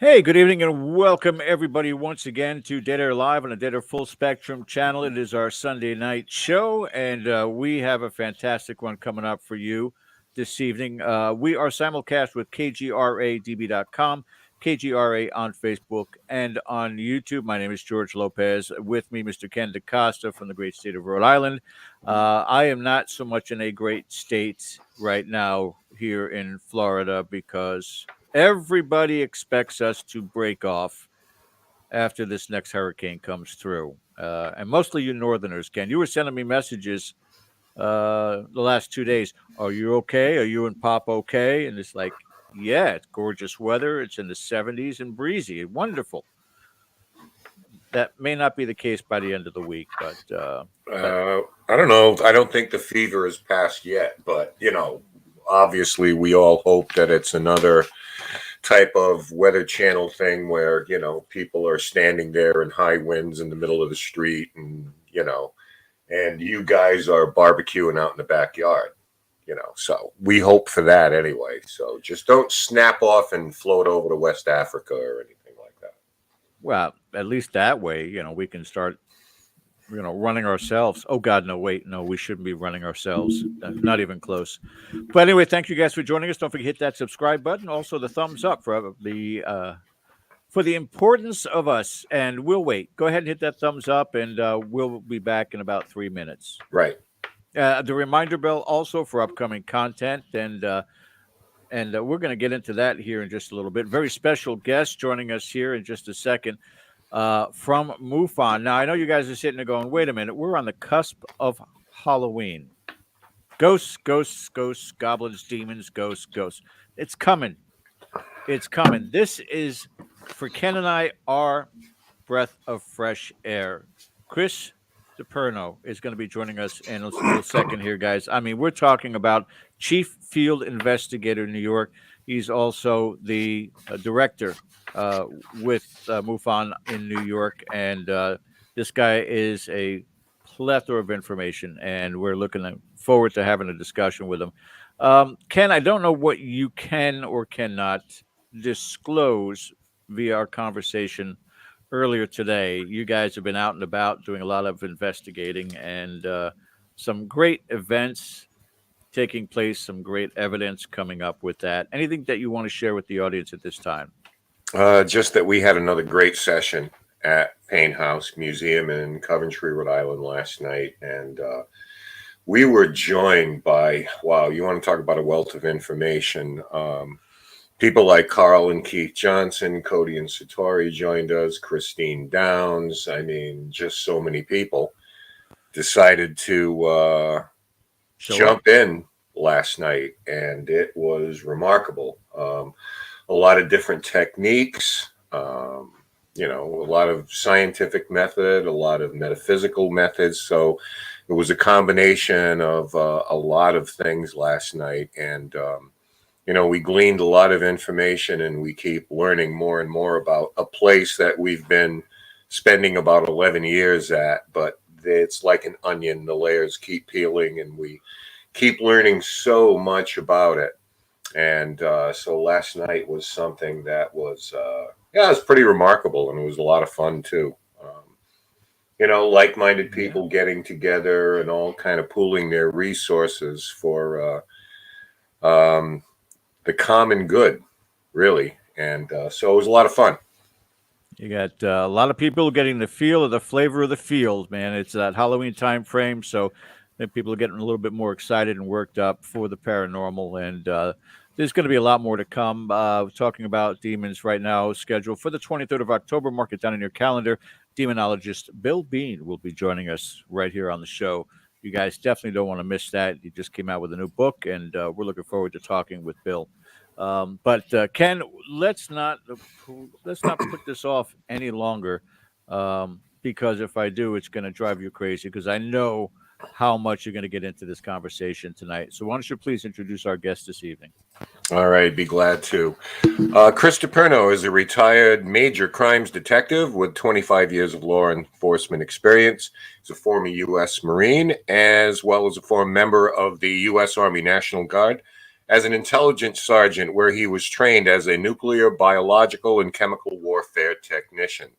Hey, good evening and welcome everybody once again to Dead Air Live on the Dead Air Full Spectrum channel. It is our Sunday night show, and we have a fantastic one coming up for you this evening. We are simulcast with KGRADB.com, KGRA on Facebook, and on YouTube. My name is George Lopez. With me, Mr. Ken DaCosta from the great state of Rhode Island. I am not so much in a great state right now here in Florida because everybody expects us to break off after this next hurricane comes through. And mostly you northerners, Ken. You were sending me messages the last 2 days. Are you okay? Are you and Pop okay? And it's like, yeah, it's gorgeous weather. It's in the 70s and breezy. Wonderful. That may not be the case by the end of the week, but I don't know. I don't think the fever is past yet, but, obviously we all hope that it's another type of Weather Channel thing where, people are standing there in high winds in the middle of the street and, and you guys are barbecuing out in the backyard, so we hope for that anyway. So just don't snap off and float over to West Africa or anything like that. Well, at least that way, we can start, running ourselves. Oh, God, no, wait. No, we shouldn't be running ourselves. Not even close. But anyway, thank you guys for joining us. Don't forget to hit that subscribe button. Also, the thumbs up for the importance of us. And we'll wait. Go ahead and hit that thumbs up, and we'll be back in about 3 minutes. Right. The reminder bell also for upcoming content. And we're going to get into that here in just a little bit. Very special guest joining us here in just a second. From MUFON. Now, I know you guys are sitting there going, wait a minute, we're on the cusp of Halloween. Ghosts, ghosts, ghosts, goblins, demons, ghosts, ghosts. It's coming. It's coming. This is, for Ken and I, our breath of fresh air. Chris DePerno is going to be joining us in a little second here, guys. I mean, we're talking about Chief Field Investigator in New York. He's also the director with MUFON in New York, and this guy is a plethora of information, and we're looking forward to having a discussion with him. Ken, I don't know what you can or cannot disclose via our conversation earlier today. You guys have been out and about doing a lot of investigating, and some great events taking place, some great evidence coming up with that. Anything that you want to share with the audience at this time? Just that we had another great session at Payne House Museum in Coventry, Rhode Island last night. And we were joined by, wow, you want to talk about a wealth of information. People like Carl and Keith Johnson, Cody and Satori joined us, Christine Downs. I mean, just so many people decided to jump in last night, and it was remarkable. A lot of different techniques, a lot of scientific method, a lot of metaphysical methods. So it was a combination of a lot of things last night. And, we gleaned a lot of information, and we keep learning more and more about a place that we've been spending about 11 years at. But it's like an onion. The layers keep peeling, and we keep learning so much about it. And so last night was something that was, it was pretty remarkable, and it was a lot of fun too. Like-minded people getting together and all kind of pooling their resources for the common good, really. And so it was a lot of fun. You got a lot of people getting the feel of the flavor of the field, man. It's that Halloween time frame, so people are getting a little bit more excited and worked up for the paranormal, and there's going to be a lot more to come. Talking about demons right now, scheduled for the 23rd of October. Mark it down in your calendar. Demonologist Bill Bean will be joining us right here on the show. You guys definitely don't want to miss that. He just came out with a new book, and we're looking forward to talking with Bill. But Ken, let's not put this off any longer, because if I do, it's going to drive you crazy. Because I know how much you're going to get into this conversation tonight. So why don't you please introduce our guest this evening? All right, be glad to. Chris DePerno is a retired major crimes detective with 25 years of law enforcement experience. He's a former U.S. Marine, as well as a former member of the U.S. Army National Guard, as an intelligence sergeant, where he was trained as a nuclear, biological, and chemical warfare technician.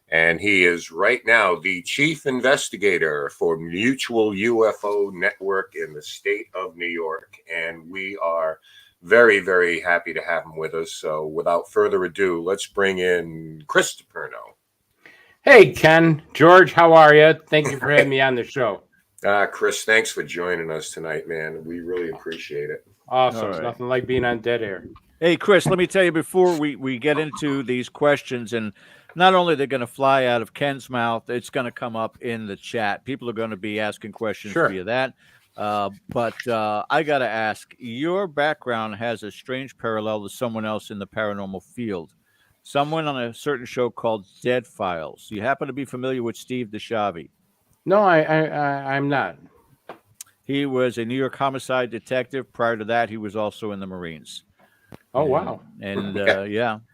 And he is right now the chief investigator for Mutual UFO Network in the state of New York. And we are very, very happy to have him with us. So without further ado, let's bring in Chris DePerno. Hey, Ken. George, how are you? Thank you for having me on the show. Chris, thanks for joining us tonight, man. We really appreciate it. Awesome. It's nothing like being on dead air. Hey, Chris, let me tell you before we get into these questions, and not only they're going to fly out of Ken's mouth, it's going to come up in the chat. People are going to be asking questions via that. But I got to ask, your background has a strange parallel to someone else in the paranormal field. Someone on a certain show called Dead Files. You happen to be familiar with Steve DeShavi? No, I'm not. He was a New York homicide detective. Prior to that, he was also in the Marines. Oh, wow. And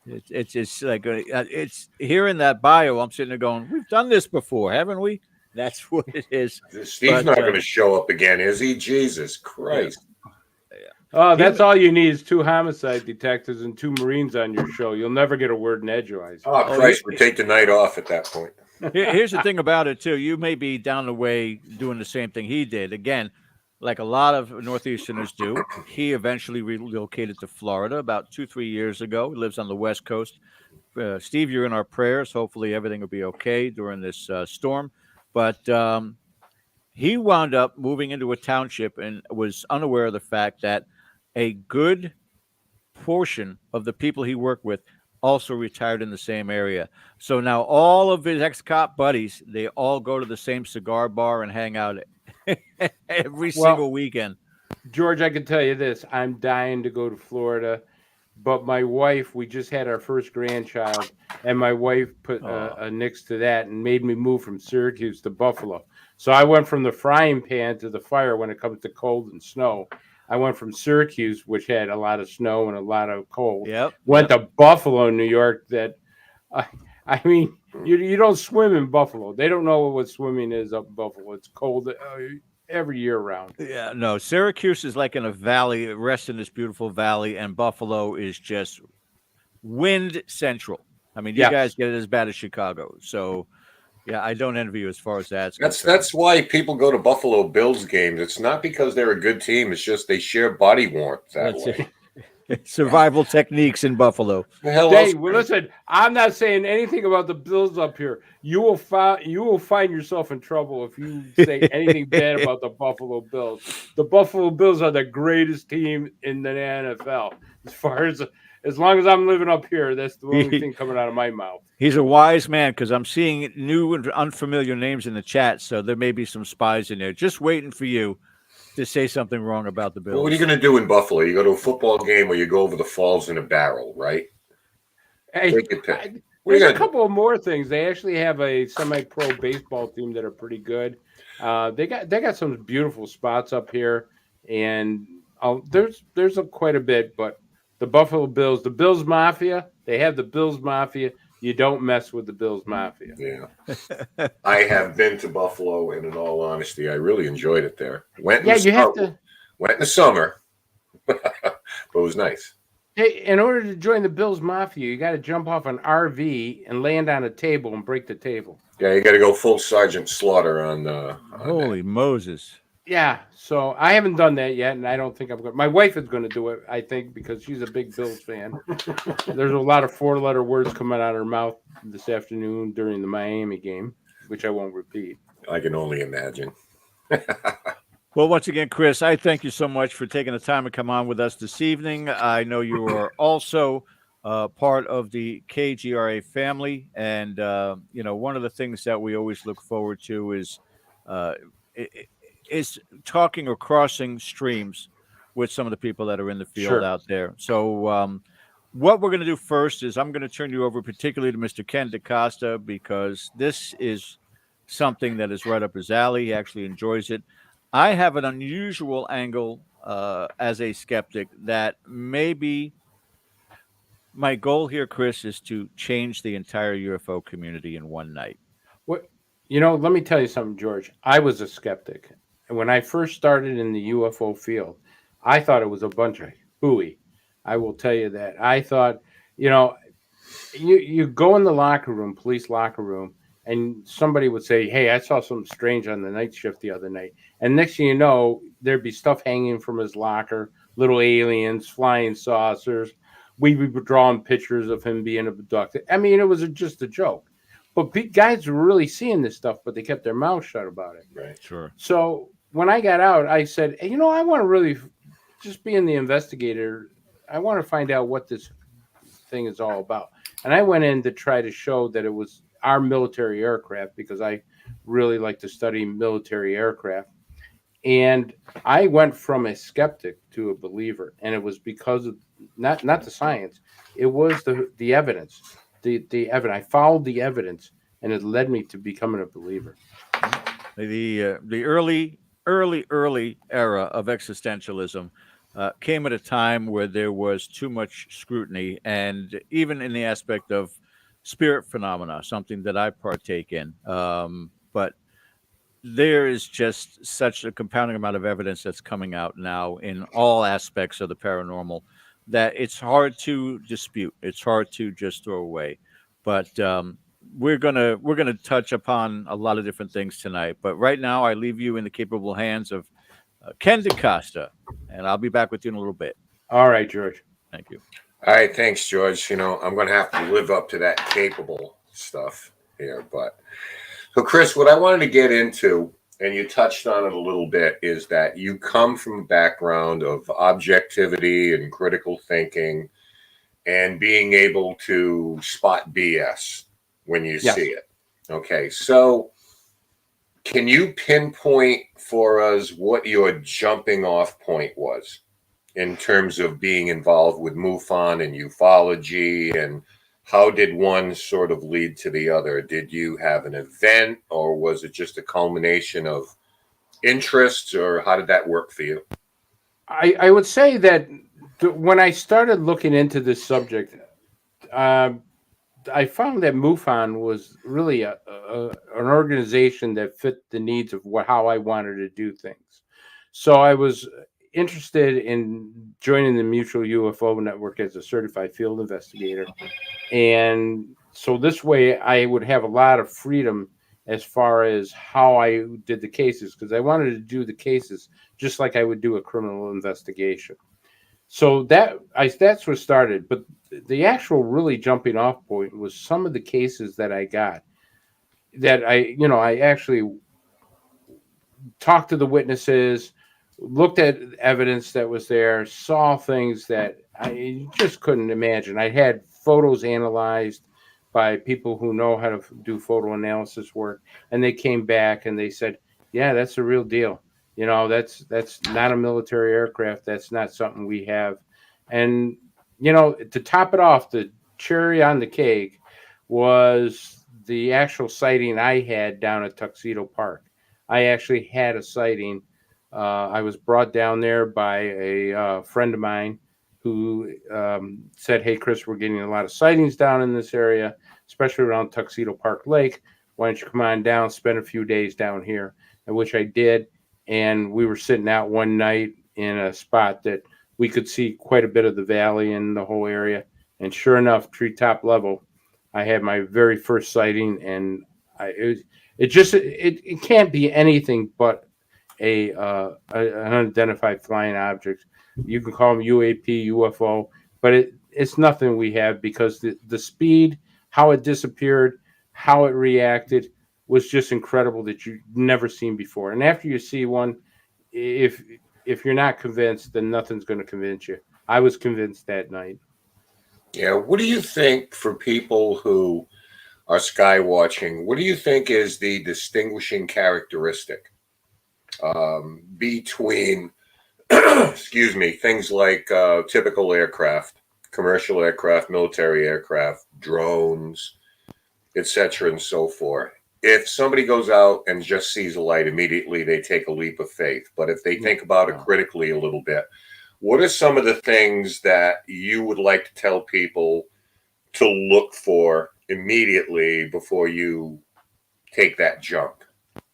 it's like it's here in that bio. I'm sitting there going, we've done this before, haven't we? That's what it is. Steve's not going to show up again, is he? Jesus Christ. Oh, that's all you need is 2 homicide detectives and 2 Marines on your show. You'll never get a word in edgewise. Oh, Christ, we'll take the night off at that point. Here's the thing about it, too. You may be down the way doing the same thing he did. Again, like a lot of Northeasterners do, he eventually relocated to Florida about 2-3 years ago. He lives on the West Coast. Steve, you're in our prayers. Hopefully everything will be okay during this storm. But he wound up moving into a township and was unaware of the fact that a good portion of the people he worked with also retired in the same area. So now all of his ex-cop buddies, they all go to the same cigar bar and hang out every single weekend. George, I can tell you this. I'm dying to go to Florida, but my wife, we just had our first grandchild, and my wife put a nix to that and made me move from Syracuse to Buffalo. So I went from the frying pan to the fire when it comes to cold and snow. I went from Syracuse, which had a lot of snow and a lot of cold. Went to Buffalo, New York. That, I mean, you don't swim in Buffalo. They don't know what swimming is up in Buffalo. It's cold every year round. Yeah, no. Syracuse is like in a valley, it rests in this beautiful valley, and Buffalo is just wind central. I mean, you guys get it as bad as Chicago. So, yeah, I don't envy you as far as that's why people go to Buffalo Bills games. It's not because they're a good team. It's just they share body warmth that way. Survival techniques in Buffalo. Dave, well, listen, I'm not saying anything about the Bills up here. You will find yourself in trouble if you say anything bad about the Buffalo Bills. The Buffalo Bills are the greatest team in the NFL. As long as I'm living up here, that's the only thing coming out of my mouth. He's a wise man, because I'm seeing new and unfamiliar names in the chat, so there may be some spies in there just waiting for you to say something wrong about the Bills. Well, what are you going to do in Buffalo? You go to a football game or you go over the falls in a barrel, right? Hey, there's a couple of more things. They actually have a semi-pro baseball team that are pretty good. They got some beautiful spots up here, and there's quite a bit. But the Buffalo Bills, the Bills Mafia, they have the Bills Mafia. You don't mess with the Bills Mafia. Yeah. I have been to Buffalo, and in all honesty, I really enjoyed it there. Went in the summer, but it was nice. Hey, in order to join the Bills Mafia, you got to jump off an RV and land on a table and break the table. Yeah, you got to go full Sergeant Slaughter on Holy Moses. Yeah, so I haven't done that yet, and I don't think I'm going to. My wife is going to do it, I think, because she's a big Bills fan. There's a lot of 4-letter words coming out of her mouth this afternoon during the Miami game, which I won't repeat. I can only imagine. Well, once again, Chris, I thank you so much for taking the time to come on with us this evening. I know you are also part of the KGRA family, and one of the things that we always look forward to is talking or crossing streams with some of the people that are in the field Sure. out there. So what we're going to do first is I'm going to turn you over particularly to Mr. Ken DaCosta, because this is something that is right up his alley. He actually enjoys it. I have an unusual angle as a skeptic that maybe my goal here, Chris, is to change the entire UFO community in one night. What, let me tell you something, George. I was a skeptic. And when I first started in the UFO field, I thought it was a bunch of hooey. I will tell you that. I thought, you go in the locker room, police locker room, and somebody would say, "Hey, I saw something strange on the night shift the other night." And next thing you know, there'd be stuff hanging from his locker, little aliens, flying saucers. We were drawing pictures of him being abducted. I mean, it was just a joke. But guys were really seeing this stuff, but they kept their mouths shut about it. Right. Sure. So when I got out, I said, hey, I want to really just being the investigator. I want to find out what this thing is all about. And I went in to try to show that it was our military aircraft, because I really like to study military aircraft. And I went from a skeptic to a believer, and it was because of not the science, it was the evidence. The evidence. I followed the evidence, and it led me to becoming a believer. The early era of existentialism came at a time where there was too much scrutiny, and even in the aspect of spirit phenomena, something that I partake in. But there is just such a compounding amount of evidence that's coming out now in all aspects of the paranormal that it's hard to dispute. It's hard to just throw away. But we're gonna touch upon a lot of different things tonight. But right now, I leave you in the capable hands of Ken DaCosta, and I'll be back with you in a little bit. All right, George. Thank you. All right, thanks, George. I'm going to have to live up to that capable stuff here. But so, Chris, what I wanted to get into, and you touched on it a little bit, is that you come from a background of objectivity and critical thinking and being able to spot BS when you Yes. see it. Okay, so can you pinpoint for us what your jumping off point was in terms of being involved with MUFON and ufology, and how did one sort of lead to the other? Did you have an event, or was it just a culmination of interests, or how did that work for you? I would say that when I started looking into this subject, I found that MUFON was really an organization that fit the needs of how I wanted to do things. So I was interested in joining the Mutual UFO Network as a certified field investigator. And so this way I would have a lot of freedom as far as how I did the cases, because I wanted to do the cases just like I would do a criminal investigation. So that's what started. But the actual really jumping off point was some of the cases that I got that I actually talked to the witnesses, looked at evidence that was there, saw things that I just couldn't imagine. I had photos analyzed by people who know how to do photo analysis work, and they came back and they said, yeah, that's the real deal. That's not a military aircraft. That's not something we have. And, to top it off, the cherry on the cake was the actual sighting I had down at Tuxedo Park. I actually had a sighting. I was brought down there by a friend of mine who said, hey, Chris, we're getting a lot of sightings down in this area, especially around Tuxedo Park Lake. Why don't you come on down, spend a few days down here, which I did. And we were sitting out one night in a spot that we could see quite a bit of the valley and the whole area. And sure enough, treetop level, I had my very first sighting, and it can't be anything but an unidentified flying object. You can call them UAP, UFO, but it's nothing we have, because the speed, how it disappeared, how it reacted was just incredible, that you've never seen before. And after you see one, if you're not convinced, then nothing's going to convince you. I was convinced that night. Yeah. What do you think, for people who are sky watching, what do you think is the distinguishing characteristic between excuse me, things like typical aircraft, commercial aircraft, military aircraft, drones, etc., and so forth. If somebody goes out and just sees a light, immediately they take a leap of faith. But if they think about it critically a little bit, what are some of the things that you would like to tell people to look for immediately before you take that jump?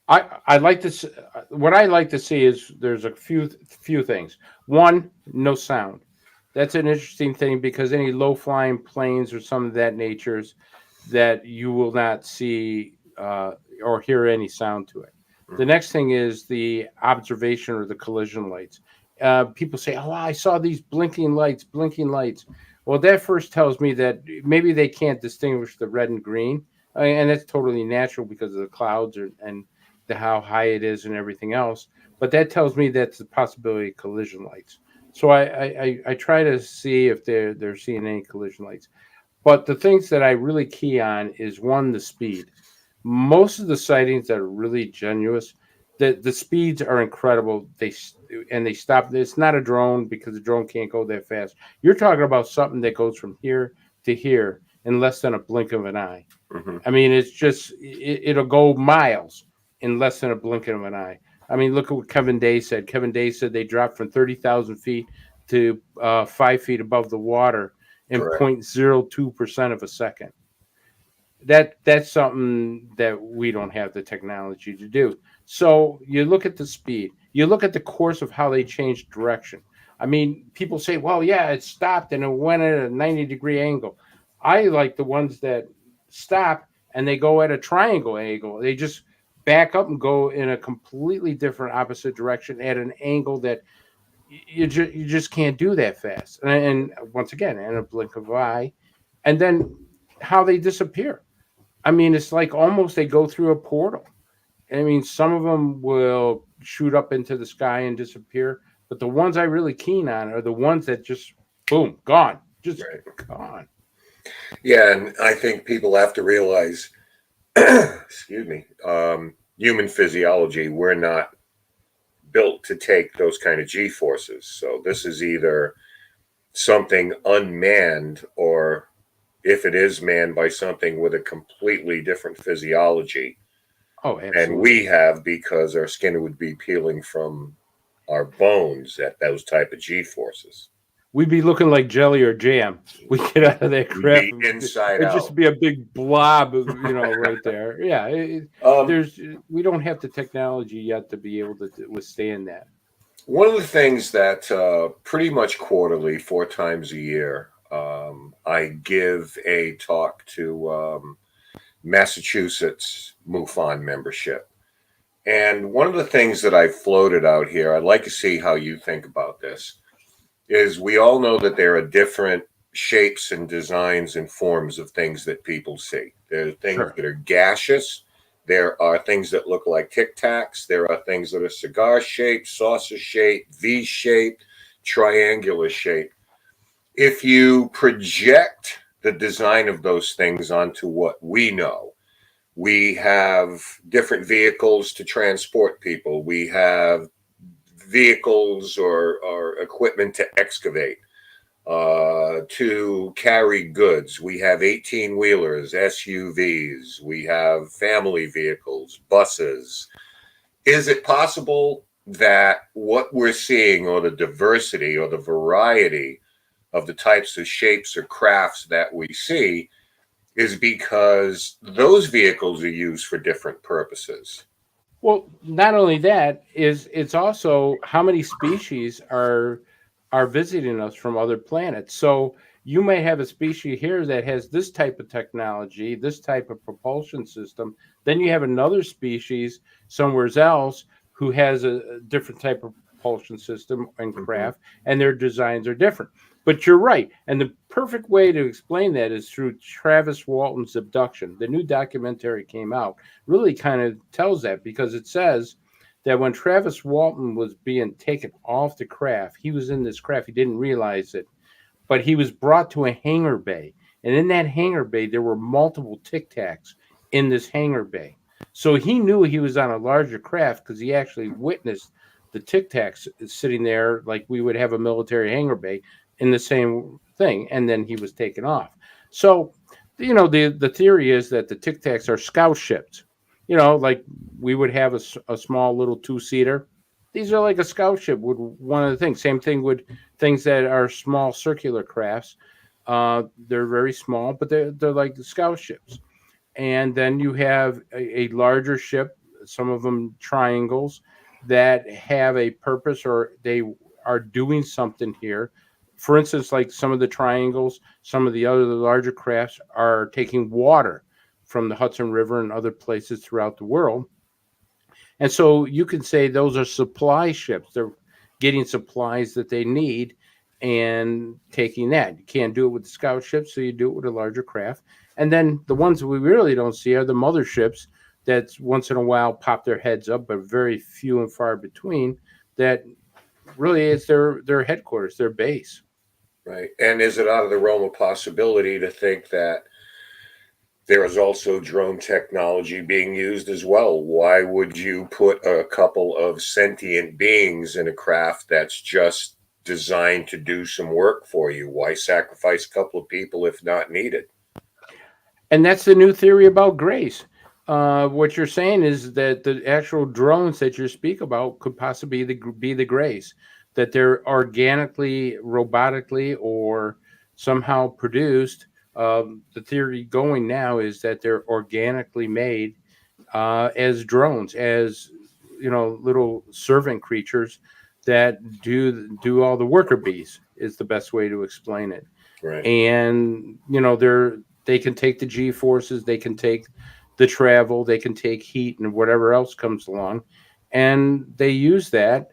I like to. What I like to see is there's a few things. One, no sound. That's an interesting thing because any low flying planes or some of that natures that you will not see or hear any sound to it. The next thing is the observation or the collision lights. People say, "Oh, I saw these blinking lights, blinking lights." Well, that first tells me that maybe they can't distinguish the red and green, and that's totally natural because of the clouds and how high it is and everything else. But that tells me that's the possibility of collision lights. So I try to see if they're seeing any collision lights. But the things that I really key on is one, the speed. Most of the sightings that are really genuine, the speeds are incredible. They stop. It's not a drone because the drone can't go that fast. You're talking about something that goes from here to here in less than a blink of an eye. Mm-hmm. I mean, it's just it'll go miles in less than a blink of an eye. I mean, look at what Kevin Day said. Kevin Day said they dropped from 30,000 feet to 5 feet above the water in 0.02% of a second. That's something that we don't have the technology to do. So you look at the speed, you look at the course of how they changed direction. I mean, people say, well, yeah, it stopped and it went at a 90-degree angle. I like the ones that stop and they go at a triangle angle. They just back up and go in a completely different opposite direction at an angle that you just can't do that fast. And once again, in a blink of an eye, and then how they disappear. I mean, it's like almost they go through a portal. I mean, some of them will shoot up into the sky and disappear, but the ones I really keen on are the ones that just boom, gone, just gone. Yeah, and I think people have to realize, excuse me, human physiology, we're not built to take those kind of G forces. So this is either something unmanned, or if it is manned, by something with a completely different physiology. Oh, absolutely. And we have, because our skin would be peeling from our bones at those type of G forces. We'd be looking like jelly or jam. We get out of that crap. We'd be inside It'd out. just be a big blob, right there. Yeah, we don't have the technology yet to be able to withstand that. One of the things that pretty much quarterly, 4 times a year, I give a talk to Massachusetts MUFON membership. And one of the things that I floated out here, I'd like to see how you think about this, is we all know that there are different shapes and designs and forms of things that people see. There are things that are gaseous. There are things that look like Tic Tacs. There are things that are cigar shaped, saucer shaped, V shaped, triangular shaped. If you project the design of those things onto what we know, we have different vehicles to transport people. We have vehicles or equipment to excavate, to carry goods. We have 18-wheelers, SUVs. We have family vehicles, buses. Is it possible that what we're seeing, or the diversity or the variety of the types of shapes or crafts that we see, is because those vehicles are used for different purposes? Well, not only that, it's also how many species are visiting us from other planets. So you may have a species here that has this type of technology, this type of propulsion system. Then you have another species somewhere else who has a different type of propulsion system and craft, and their designs are different. But you're right. And the perfect way to explain that is through Travis Walton's Abduction. The new documentary came out, really kind of tells that, because it says that when Travis Walton was being taken off the craft, he was in this craft. He didn't realize it, but he was brought to a hangar bay. And in that hangar bay, there were multiple Tic Tacs in this hangar bay. So he knew he was on a larger craft because he actually witnessed the Tic Tacs sitting there like we would have a military hangar bay in the same thing, and then he was taken off. So, the theory is that the Tic Tacs are scout ships. Like we would have a small little 2-seater. These are like a scout ship would one of the things. Same thing with things that are small circular crafts. They're very small, but they're like the scout ships. And then you have a larger ship, some of them triangles, that have a purpose or they are doing something here. For instance, like some of the triangles, some of the other larger crafts are taking water from the Hudson River and other places throughout the world. And so you can say those are supply ships. They're getting supplies that they need and taking that. You can't do it with the scout ships, so you do it with a larger craft. And then the ones we really don't see are the motherships that once in a while pop their heads up, but very few and far between. That really is their headquarters, their base. Right. And is it out of the realm of possibility to think that there is also drone technology being used as well? Why would you put a couple of sentient beings in a craft that's just designed to do some work for you? Why sacrifice a couple of people if not needed? And that's the new theory about grace. What you're saying is that the actual drones that you speak about could possibly be the grace, that they're organically, robotically, or somehow produced. The theory going now is that they're organically made as drones, as little servant creatures that do all the worker bees is the best way to explain it. Right. And they can take the G forces, they can take the travel, they can take heat and whatever else comes along, and they use that.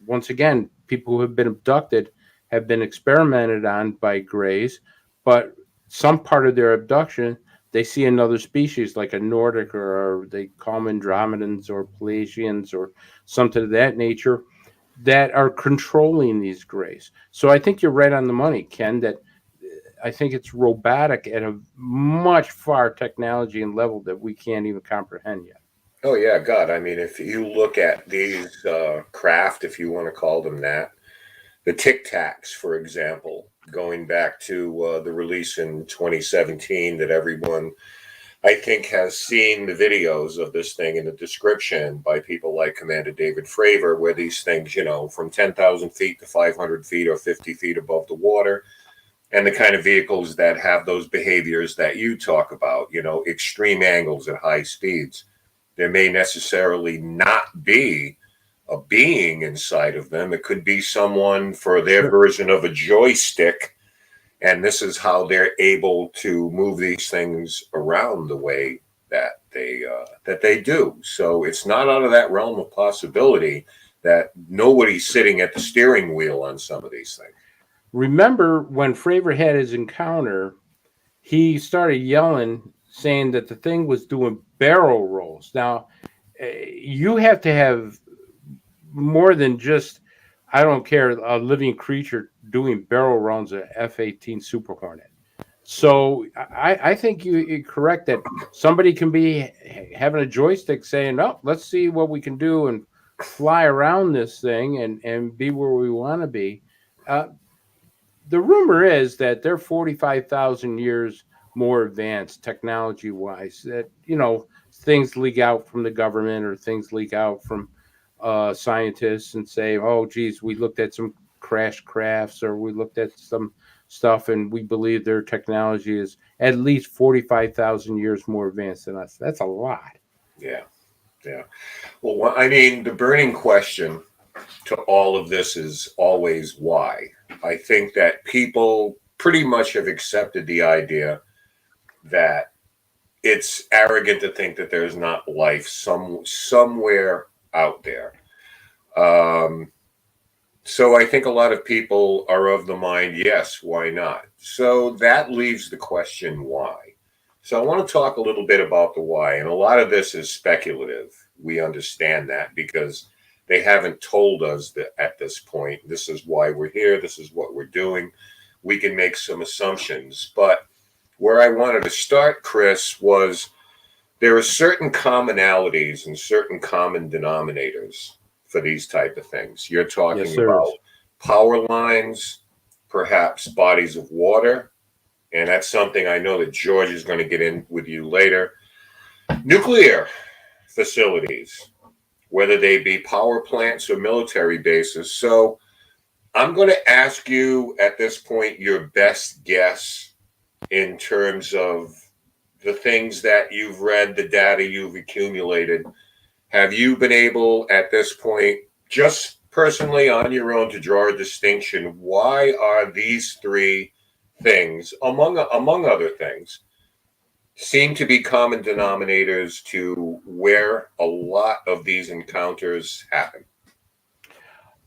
Once again, people who have been abducted have been experimented on by Greys, but some part of their abduction, they see another species like a Nordic, or they call them Andromedans or Pelasians or something of that nature, that are controlling these Greys. So I think you're right on the money, Ken, that I think it's robotic at a much far technology and level that we can't even comprehend yet. Oh, yeah, God. I mean, if you look at these craft, if you want to call them that, the Tic Tacs, for example, going back to the release in 2017 that everyone, I think, has seen the videos of this thing in the description by people like Commander David Fravor, where these things, from 10,000 feet to 500 feet or 50 feet above the water, and the kind of vehicles that have those behaviors that you talk about, extreme angles at high speeds. There may necessarily not be a being inside of them. It could be someone for their version of a joystick, and this is how they're able to move these things around the way that they do. So it's not out of that realm of possibility that nobody's sitting at the steering wheel on some of these things. Remember when Fravor had his encounter, he started yelling, saying that the thing was doing barrel rolls. Now, you have to have more than just, I don't care, a living creature doing barrel rolls at F-18 Super Hornet. So I think you're correct that somebody can be having a joystick saying, oh, let's see what we can do and fly around this thing and be where we want to be. The rumor is that they're 45,000 years more advanced technology-wise, that, things leak out from the government or things leak out from scientists and say, oh, geez, we looked at some crash crafts or we looked at some stuff and we believe their technology is at least 45,000 years more advanced than us. That's a lot. Yeah. Well, I mean, the burning question to all of this is always why. I think that people pretty much have accepted the idea that it's arrogant to think that there's not life somewhere out there. So I think a lot of people are of the mind, yes, why not? So that leaves the question why. So I want to talk a little bit about the why. And a lot of this is speculative. We understand that because they haven't told us that at this point, this is why we're here, this is what we're doing. We can make some assumptions. But where I wanted to start, Chris, was there are certain commonalities and certain common denominators for these type of things. You're Yes, talking sir. about power lines, perhaps bodies of water, and that's something I know that George is going to get in with you later. Nuclear facilities, whether they be power plants or military bases. So I'm going to ask you at this point your best guess in terms of the things that you've read, the data you've accumulated. Have you been able at this point, just personally on your own, to draw a distinction? Why are these three things, among other things, seem to be common denominators to where a lot of these encounters happen?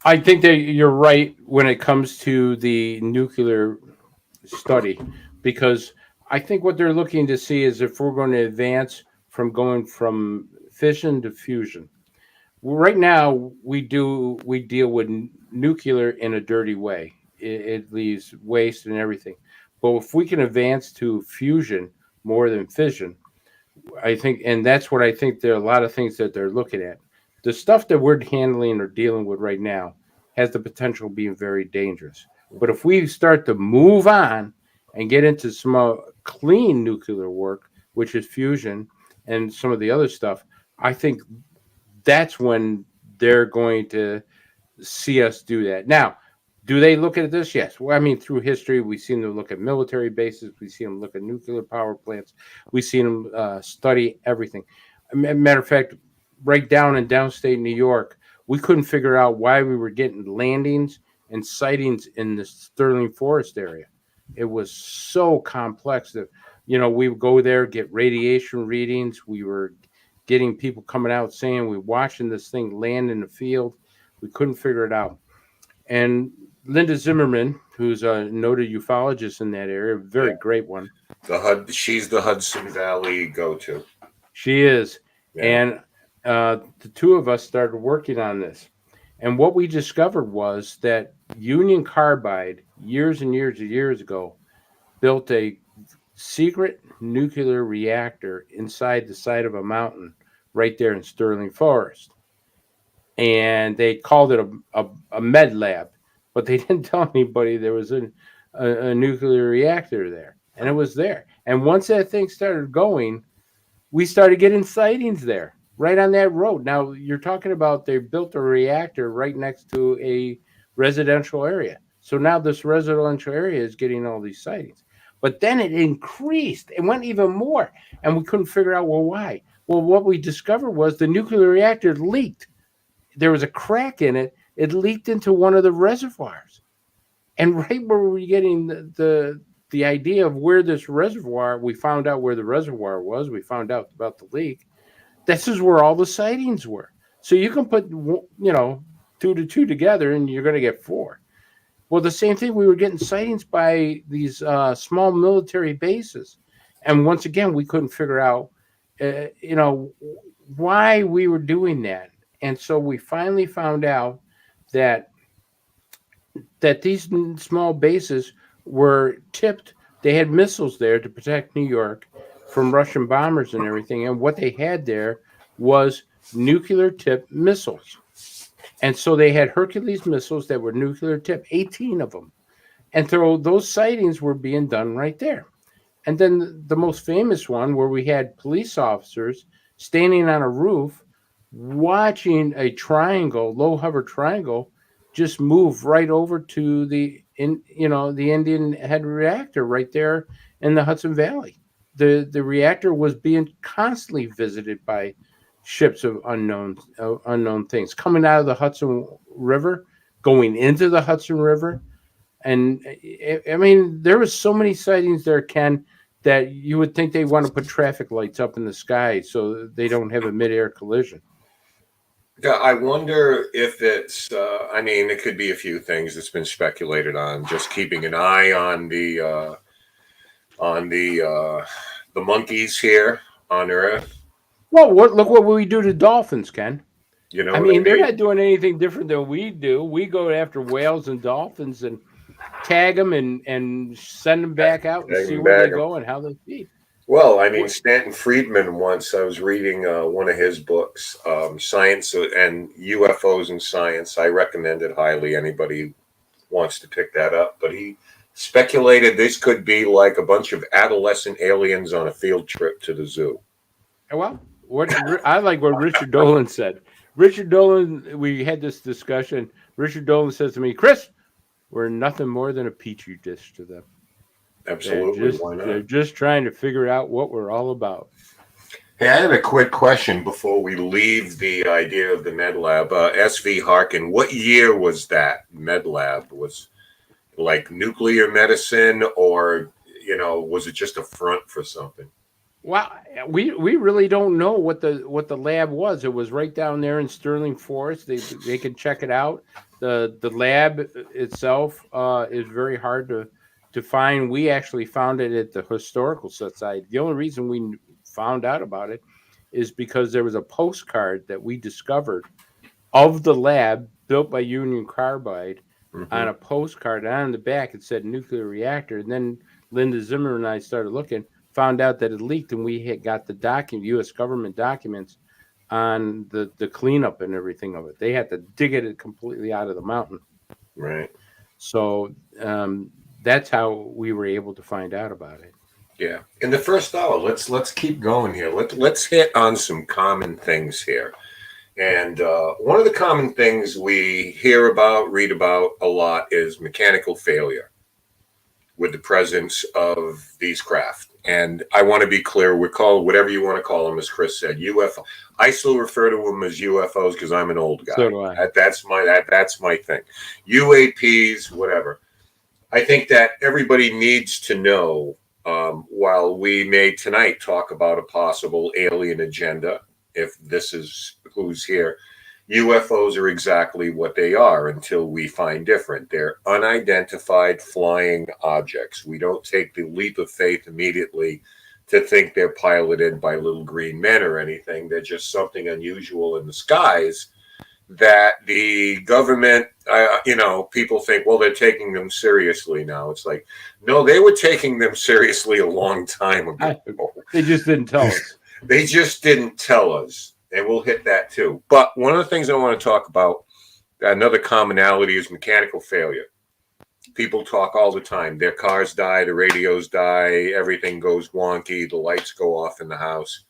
I think that you're right when it comes to the nuclear study, because I think what they're looking to see is if we're going to advance from going from fission to fusion. Right now, we deal with nuclear in a dirty way. It leaves waste and everything. But if we can advance to fusion more than fission, I think, and that's what I think there are a lot of things that they're looking at. The stuff that we're handling or dealing with right now has the potential of being very dangerous. But if we start to move on and get into some clean nuclear work, which is fusion and some of the other stuff, I think that's when they're going to see us do that. Now, do they look at this? Yes. Well, I mean, through history, we've seen them look at military bases. We've seen them look at nuclear power plants. We've seen them study everything. Matter of fact, right down in downstate New York, we couldn't figure out why we were getting landings and sightings in the Sterling Forest area. It was so complex that, we would go there, get radiation readings. We were getting people coming out saying we're watching this thing land in the field. We couldn't figure it out. And Linda Zimmerman, who's a noted ufologist in that area, very great one. She's the Hudson Valley go-to. She is. Yeah. And the two of us started working on this. And what we discovered was that Union Carbide, years and years and years ago, built a secret nuclear reactor inside the side of a mountain right there in Sterling Forest. And they called it a med lab, but they didn't tell anybody there was a nuclear reactor there. And it was there. And once that thing started going, we started getting sightings there, right on that road. Now, you're talking about they built a reactor right next to a residential area. So now this residential area is getting all these sightings. But then it increased. It went even more. And we couldn't figure out, well, why? Well, what we discovered was the nuclear reactor leaked. There was a crack in it. It leaked into one of the reservoirs. And right where we were getting the idea of where this reservoir, we found out where the reservoir was. We found out about the leak. This is where all the sightings were. So you can put, 2 to 2 together and you're going to get 4. Well, the same thing, we were getting sightings by these small military bases. And once again, we couldn't figure out, why we were doing that. And so we finally found out that these small bases were tipped. They had missiles there to protect New York from Russian bombers and everything. And what they had there was nuclear tipped missiles. And so they had Hercules missiles that were nuclear tipped, 18 of them. And so those sightings were being done right there. And then the most famous one, where we had police officers standing on a roof watching a triangle, low hover triangle, just move right over to the Indian Head reactor right there in the Hudson Valley. The reactor was being constantly visited by ships of unknown things coming out of the Hudson River, going into the Hudson River. And I mean, there was so many sightings there, Ken, that you would think they want to put traffic lights up in the sky so they don't have a midair collision. Yeah, I wonder if it's, it could be a few things that's been speculated on, just keeping an eye on the monkeys here on Earth. Well, look what we do to dolphins, Ken. I mean, they're not doing anything different than we do. We go after whales and dolphins and tag them and send them back out and see where they go and how they feed. Well, I mean, Stanton Friedman once, I was reading one of his books, Science and UFOs and Science. I recommend it highly. Anybody wants to pick that up. But he speculated this could be like a bunch of adolescent aliens on a field trip to the zoo. Well, what I like what Richard Dolan said. Richard Dolan, we had this discussion. Richard Dolan says to me, Chris, we're nothing more than a petri dish to them. Absolutely. Why not? They're just trying to figure out what we're all about. Hey, I have a quick question before we leave the idea of the med lab. SV Harkin, what year was that med lab? Was like nuclear medicine, or was it just a front for something? Well, we really don't know what the lab was. It was right down there in Sterling Forest. They can check it out. The lab itself is very hard to find. We actually found it at the Historical Society. The only reason we found out about it is because there was a postcard that we discovered of the lab built by Union Carbide. On a postcard, and on the back it said nuclear reactor. And then Linda Zimmer and I started looking, found out that it leaked, and we had got the U.S. government documents on the cleanup and everything of it. They had to dig it completely out of the mountain. Right. So that's how we were able to find out about it. Yeah. In the first hour, let's keep going here. Let's hit on some common things here. And one of the common things we hear about, read about a lot is mechanical failure with the presence of these craft. And I want to be clear, we call whatever you want to call them, as Chris said, UFO. I still refer to them as UFOs because I'm an old guy. So do I. That's my thing. UAPs, whatever. I think that everybody needs to know, while we may tonight talk about a possible alien agenda, if this is who's here, UFOs are exactly what they are until we find different. They're unidentified flying objects. We don't take the leap of faith immediately to think they're piloted by little green men or anything. They're just something unusual in the skies that the government, people think, well, they're taking them seriously now. It's like, no, they were taking them seriously a long time ago. They just didn't tell us. They just didn't tell us, and we'll hit that too. But one of the things I want to talk about, another commonality, is mechanical failure. People talk all the time. Their cars die, the radios die, everything goes wonky, the lights go off in the house.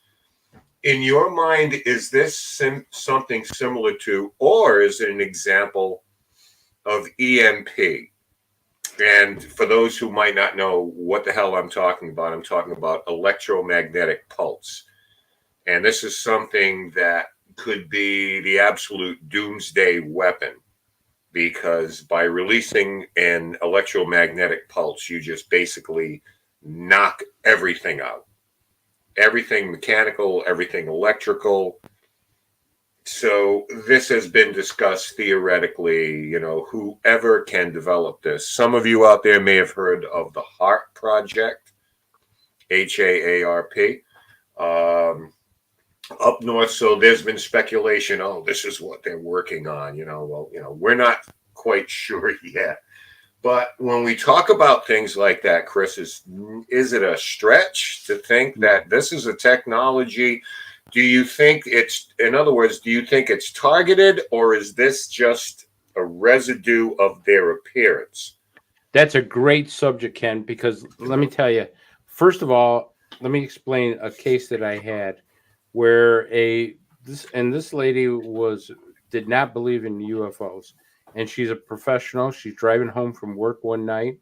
In your mind, is this something similar to, or is it an example of EMP? And for those who might not know what the hell I'm talking about electromagnetic pulse. And this is something that could be the absolute doomsday weapon, because by releasing an electromagnetic pulse, you just basically knock everything out. Everything mechanical, everything electrical. So this has been discussed theoretically, whoever can develop this. Some of you out there may have heard of the HAARP project, HAARP. Up north, so there's been speculation, this is what they're working on, we're not quite sure yet. But when we talk about things like that, Chris, is it a stretch to think that this is a technology? Do you think in other words, do you think it's targeted, or is this just a residue of their appearance? That's a great subject, Ken, because let me tell you, first of all, let me explain a case that I had where this lady did not believe in UFOs, and she's a professional. She's driving home from work one night,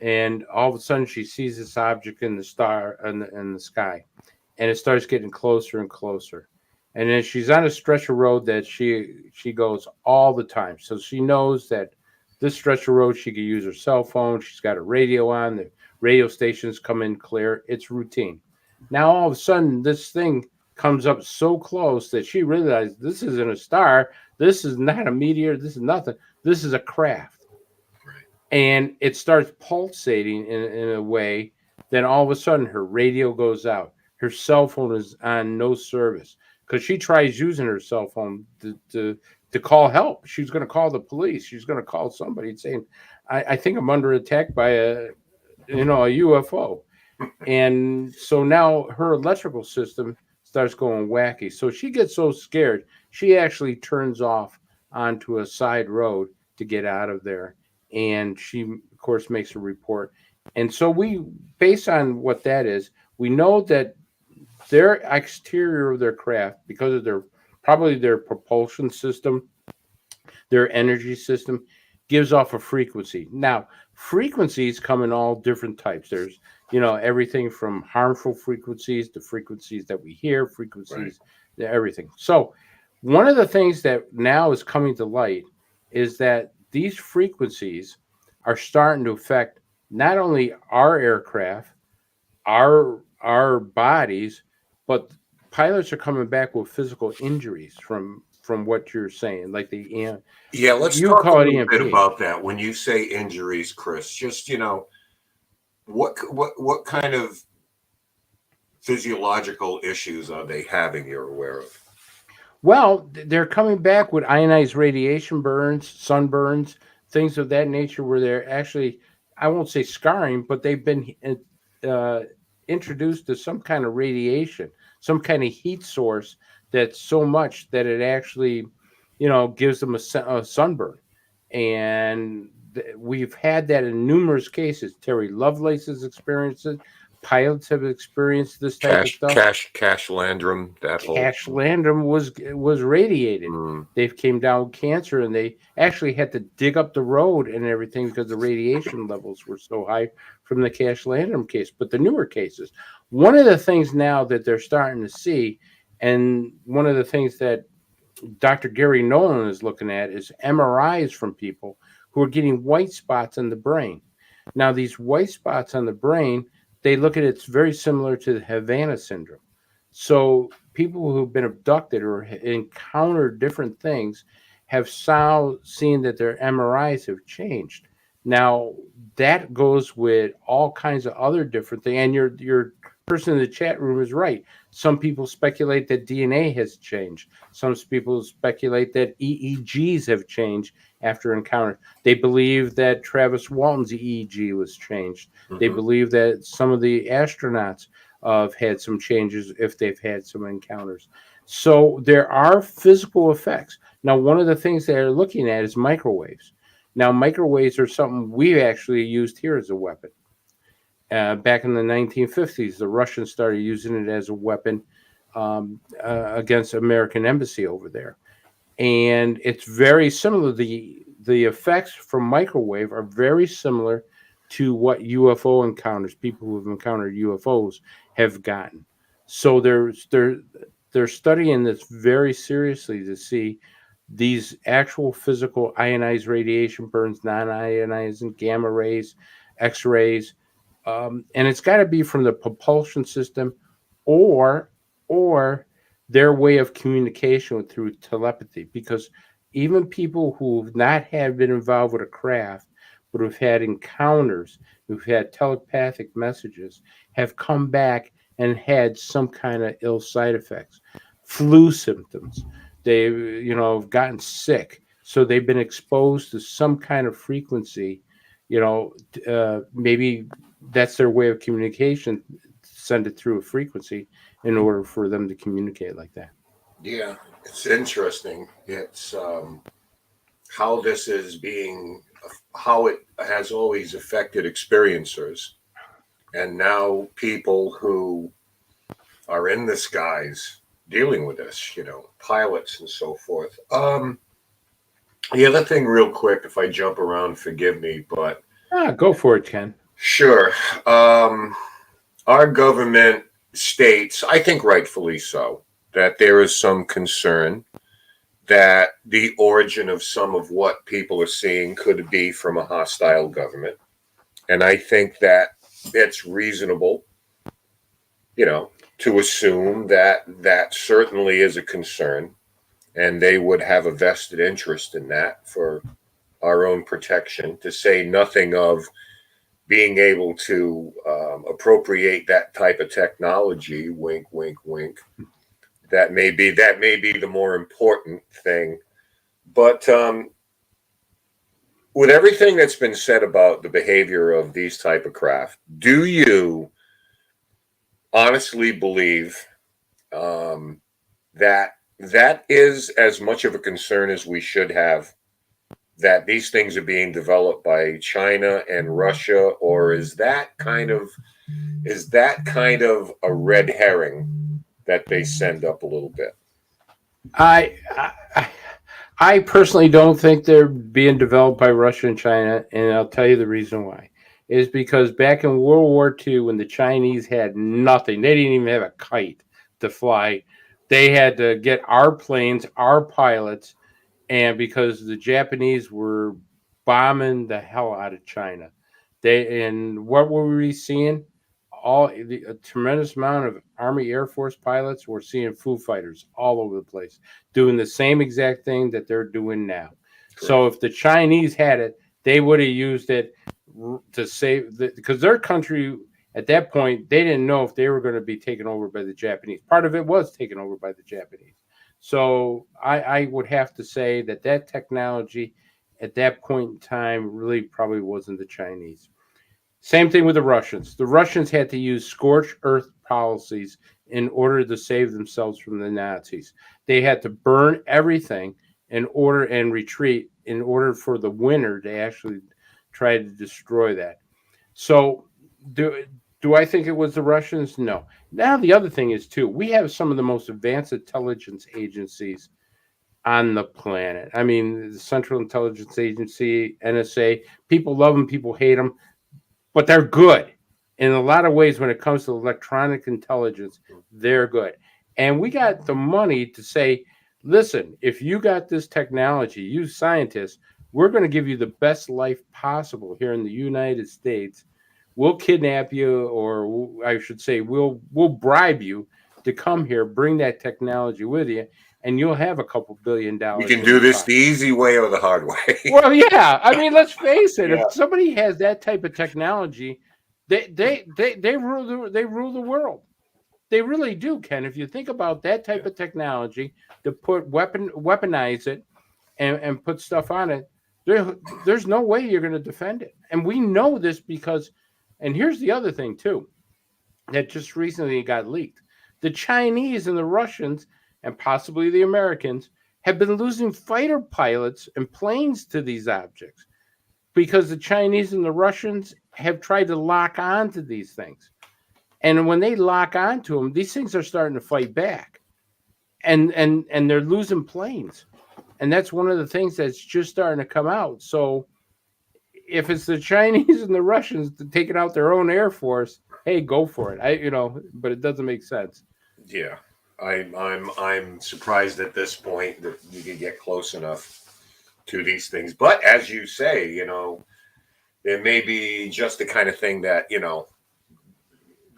and all of a sudden she sees this object in the sky, and it starts getting closer and closer. And then she's on a stretch of road that she goes all the time, so she knows that this stretch of road she could use her cell phone. She's got a radio on. The radio stations come in clear. It's routine. Now all of a sudden this thing comes up so close that she realized this isn't a star. This is not a meteor. This is nothing. This is a craft. Right. And it starts pulsating in a way. Then all of a sudden her radio goes out. Her cell phone is on no service because she tries using her cell phone to call help. She's going to call the police. She's going to call somebody and saying, I think I'm under attack by a UFO. And so now her electrical system starts going wacky. So she gets so scared, she actually turns off onto a side road to get out of there. And she, of course, makes a report. And so we, based on what that is, we know that their exterior of their craft, because of their probably their propulsion system, their energy system, gives off a frequency. Now, frequencies come in all different types. There's, everything from harmful frequencies to frequencies that we hear, frequencies, everything. So, one of the things that now is coming to light is that these frequencies are starting to affect not only our aircraft, our bodies, but pilots are coming back with physical injuries from what you're saying, like the Yeah, let's you talk a call it little bit EMP. about that. When you say injuries, Chris, just what kind of physiological issues are they having you're aware of? Well, they're coming back with ionized radiation burns, sunburns, things of that nature, where they're actually, I won't say scarring, but they've been uh, introduced to some kind of radiation, some kind of heat source that's so much that it actually, gives them a sunburn. And we've had that in numerous cases. Terry Lovelace has experienced it. Pilots have experienced this type of stuff. Cash Landrum, that whole Cash Landrum was radiated. Mm. They came down with cancer, and they actually had to dig up the road and everything because the radiation levels were so high from the Cash Landrum case. But the newer cases, one of the things now that they're starting to see, and one of the things that Dr. Gary Nolan is looking at, is MRIs from people who are getting white spots in the brain. Now, these white spots on the brain, they look at it's very similar to the Havana syndrome. So people who've been abducted or encountered different things have seen that their MRIs have changed. Now that goes with all kinds of other different things. And your person in the chat room is right. Some people speculate that DNA has changed. Some people speculate that EEGs have changed after encounter. They believe that Travis Walton's EEG was changed. Mm-hmm. They believe that some of the astronauts have had some changes if they've had some encounters. So there are physical effects. Now, one of the things they're looking at is microwaves. Now, microwaves are something we actually used here as a weapon. Back in the 1950s, the Russians started using it as a weapon against American embassy over there. And it's very similar. The effects from microwave are very similar to what UFO encounters, people who have encountered UFOs, have gotten. So they're studying this very seriously to see these actual physical ionized radiation burns, non-ionizing gamma rays, X-rays, and it's got to be from the propulsion system, or their way of communication through telepathy. Because even people who've not have been involved with a craft, but who've had encounters, who've had telepathic messages, have come back and had some kind of ill side effects, flu symptoms. They've, have gotten sick. So they've been exposed to some kind of frequency, maybe that's their way of communication, send it through a frequency in order for them to communicate like that. Yeah, it's interesting. It's how this is how it has always affected experiencers. And now people who are in the skies dealing with this, pilots and so forth. The other thing real quick, if I jump around, forgive me, but... Go for it, Ken. Sure. Our government states, I think rightfully so, that there is some concern that the origin of some of what people are seeing could be from a hostile government. And I think that it's reasonable, to assume that that certainly is a concern, and they would have a vested interest in that for our own protection, to say nothing of being able to appropriate that type of technology. Wink, wink, wink. That may be the more important thing. But with everything that's been said about the behavior of these type of craft, do you honestly believe that that is as much of a concern as we should have, that these things are being developed by China and Russia, or is that kind of a red herring that they send up a little bit? I personally don't think they're being developed by Russia and China, and I'll tell you the reason why. Is because back in World War II, when the Chinese had nothing, they didn't even have a kite to fly. They had to get our planes, our pilots, and because the Japanese were bombing the hell out of China, and what were we seeing? A tremendous amount of Army Air Force pilots were seeing Foo Fighters all over the place, doing the same exact thing that they're doing now. Correct. So if the Chinese had it, they would have used it to save because their country at that point, they didn't know if they were going to be taken over by the Japanese. Part of it was taken over by the Japanese. So I would have to say that technology at that point in time really probably wasn't the Chinese. Same thing with the Russians. The Russians had to use scorched earth policies in order to save themselves from the Nazis. They had to burn everything and retreat in order for the winner to actually try to destroy that. So do I think it was the Russians? No. Now the other thing is too, we have some of the most advanced intelligence agencies on the planet. I mean, the Central Intelligence Agency, NSA, people love them, people hate them, but they're good. In a lot of ways, when it comes to electronic intelligence, they're good. And we got the money to say, listen, if you got this technology, you scientists, we're going to give you the best life possible here in the United States. We'll kidnap you, or I should say, we'll bribe you to come here, bring that technology with you, and you'll have a couple $1 billion. You can do this the easy way or the hard way. Well, yeah. I mean, let's face it. Yeah. If somebody has that type of technology, they rule the world. They really do, Ken. If you think about that type of technology, to weaponize it and put stuff on it, there's no way you're going to defend it. And we know this because, and here's the other thing too, that just recently got leaked. The Chinese and the Russians, and possibly the Americans, have been losing fighter pilots and planes to these objects because the Chinese and the Russians have tried to lock on to these things. And when they lock onto them, these things are starting to fight back. And they're losing planes. And that's one of the things that's just starting to come out. So if it's the Chinese and the Russians taking out their own Air Force, hey, go for it. But it doesn't make sense. Yeah. I'm surprised at this point that you can get close enough to these things. But as you say, it may be just the kind of thing that,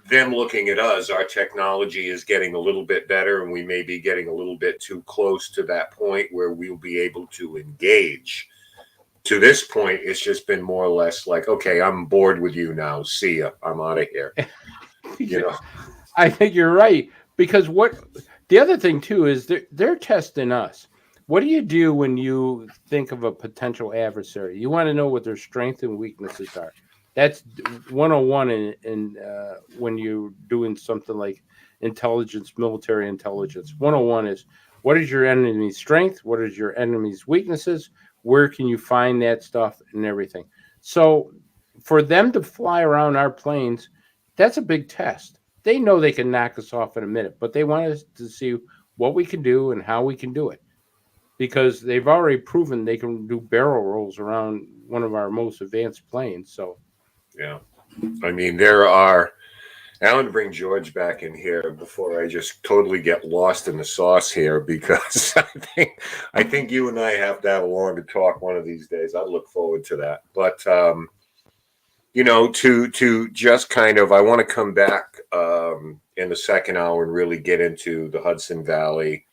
them looking at us, our technology is getting a little bit better, and we may be getting a little bit too close to that point where we'll be able to engage. To this point, it's just been more or less like, okay, I'm bored with you now. See ya. I'm out of here. I think you're right. Because the other thing too is they're testing us. What do you do when you think of a potential adversary? You want to know what their strengths and weaknesses are. That's 101 in when you're doing something like intelligence, military intelligence. 101 is, what is your enemy's strength? What is your enemy's weaknesses? Where can you find that stuff and everything? So for them to fly around our planes, that's a big test. They know they can knock us off in a minute, but they want us to see what we can do and how we can do it, because they've already proven they can do barrel rolls around one of our most advanced planes. So, yeah, I mean, I want to bring George back in here before I just totally get lost in the sauce here, because I think you and I have to have a longer talk one of these days. I look forward to that. But to just kind of, I want to come back in the second hour and really get into the Hudson Valley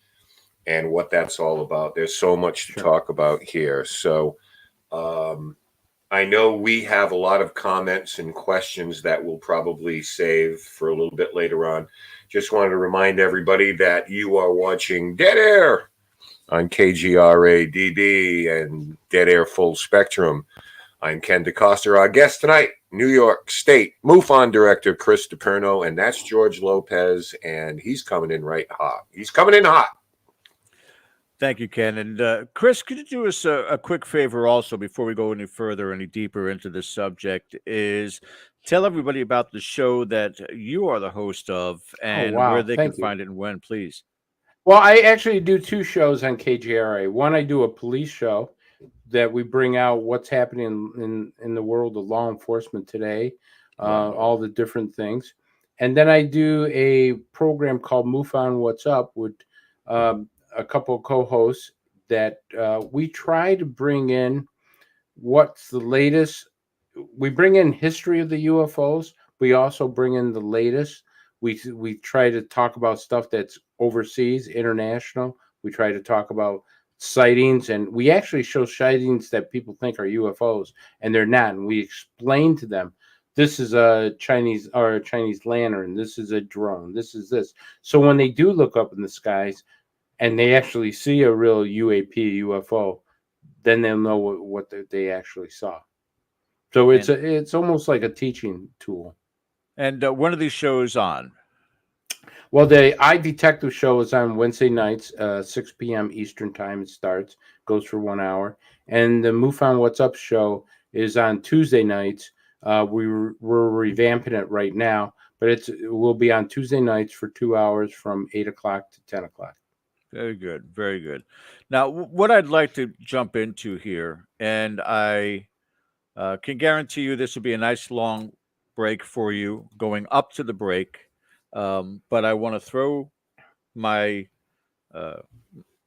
and what that's all about. There's so much to talk about here. So I know we have a lot of comments and questions that we'll probably save for a little bit later on. Just wanted to remind everybody that you are watching Dead Air on KGRA DB and Dead Air Full Spectrum I'm Ken DeCosta. Our guest tonight, New York State MUFON Director Chris DePerno, and that's George Lopez, and he's coming in right hot. He's coming in hot. Thank you, Ken. And Chris, could you do us a quick favor also before we go any further, any deeper into this subject, is tell everybody about the show that you are the host of and where wow. they can Thank you. find it and when, please. Well, I actually do two shows on KGRA. One, I do a police show that we bring out what's happening in the world of law enforcement today, all the different things. And then I do a program called MUFON What's Up with a couple of co-hosts that we try to bring in what's the latest. We bring in history of the UFOs. We also bring in the latest. We try to talk about stuff that's overseas, international. We try to talk about sightings, and we actually show sightings that people think are UFOs, and they're not. And we explain to them, this is a Chinese lantern. This is a drone. This is this. So when they do look up in the skies, and they actually see a real UAP, UFO, then they'll know what they actually saw. So it's almost like a teaching tool. And when are these shows on? Well, the I Detective show is on Wednesday nights, 6 p.m. Eastern time. It starts, goes for 1 hour. And the MUFON What's Up show is on Tuesday nights. We're revamping it right now, but it will be on Tuesday nights for 2 hours from 8 o'clock to 10 o'clock. Very good. Very good. Now, what I'd like to jump into here, and I can guarantee you this will be a nice long break for you going up to the break. But I want to throw my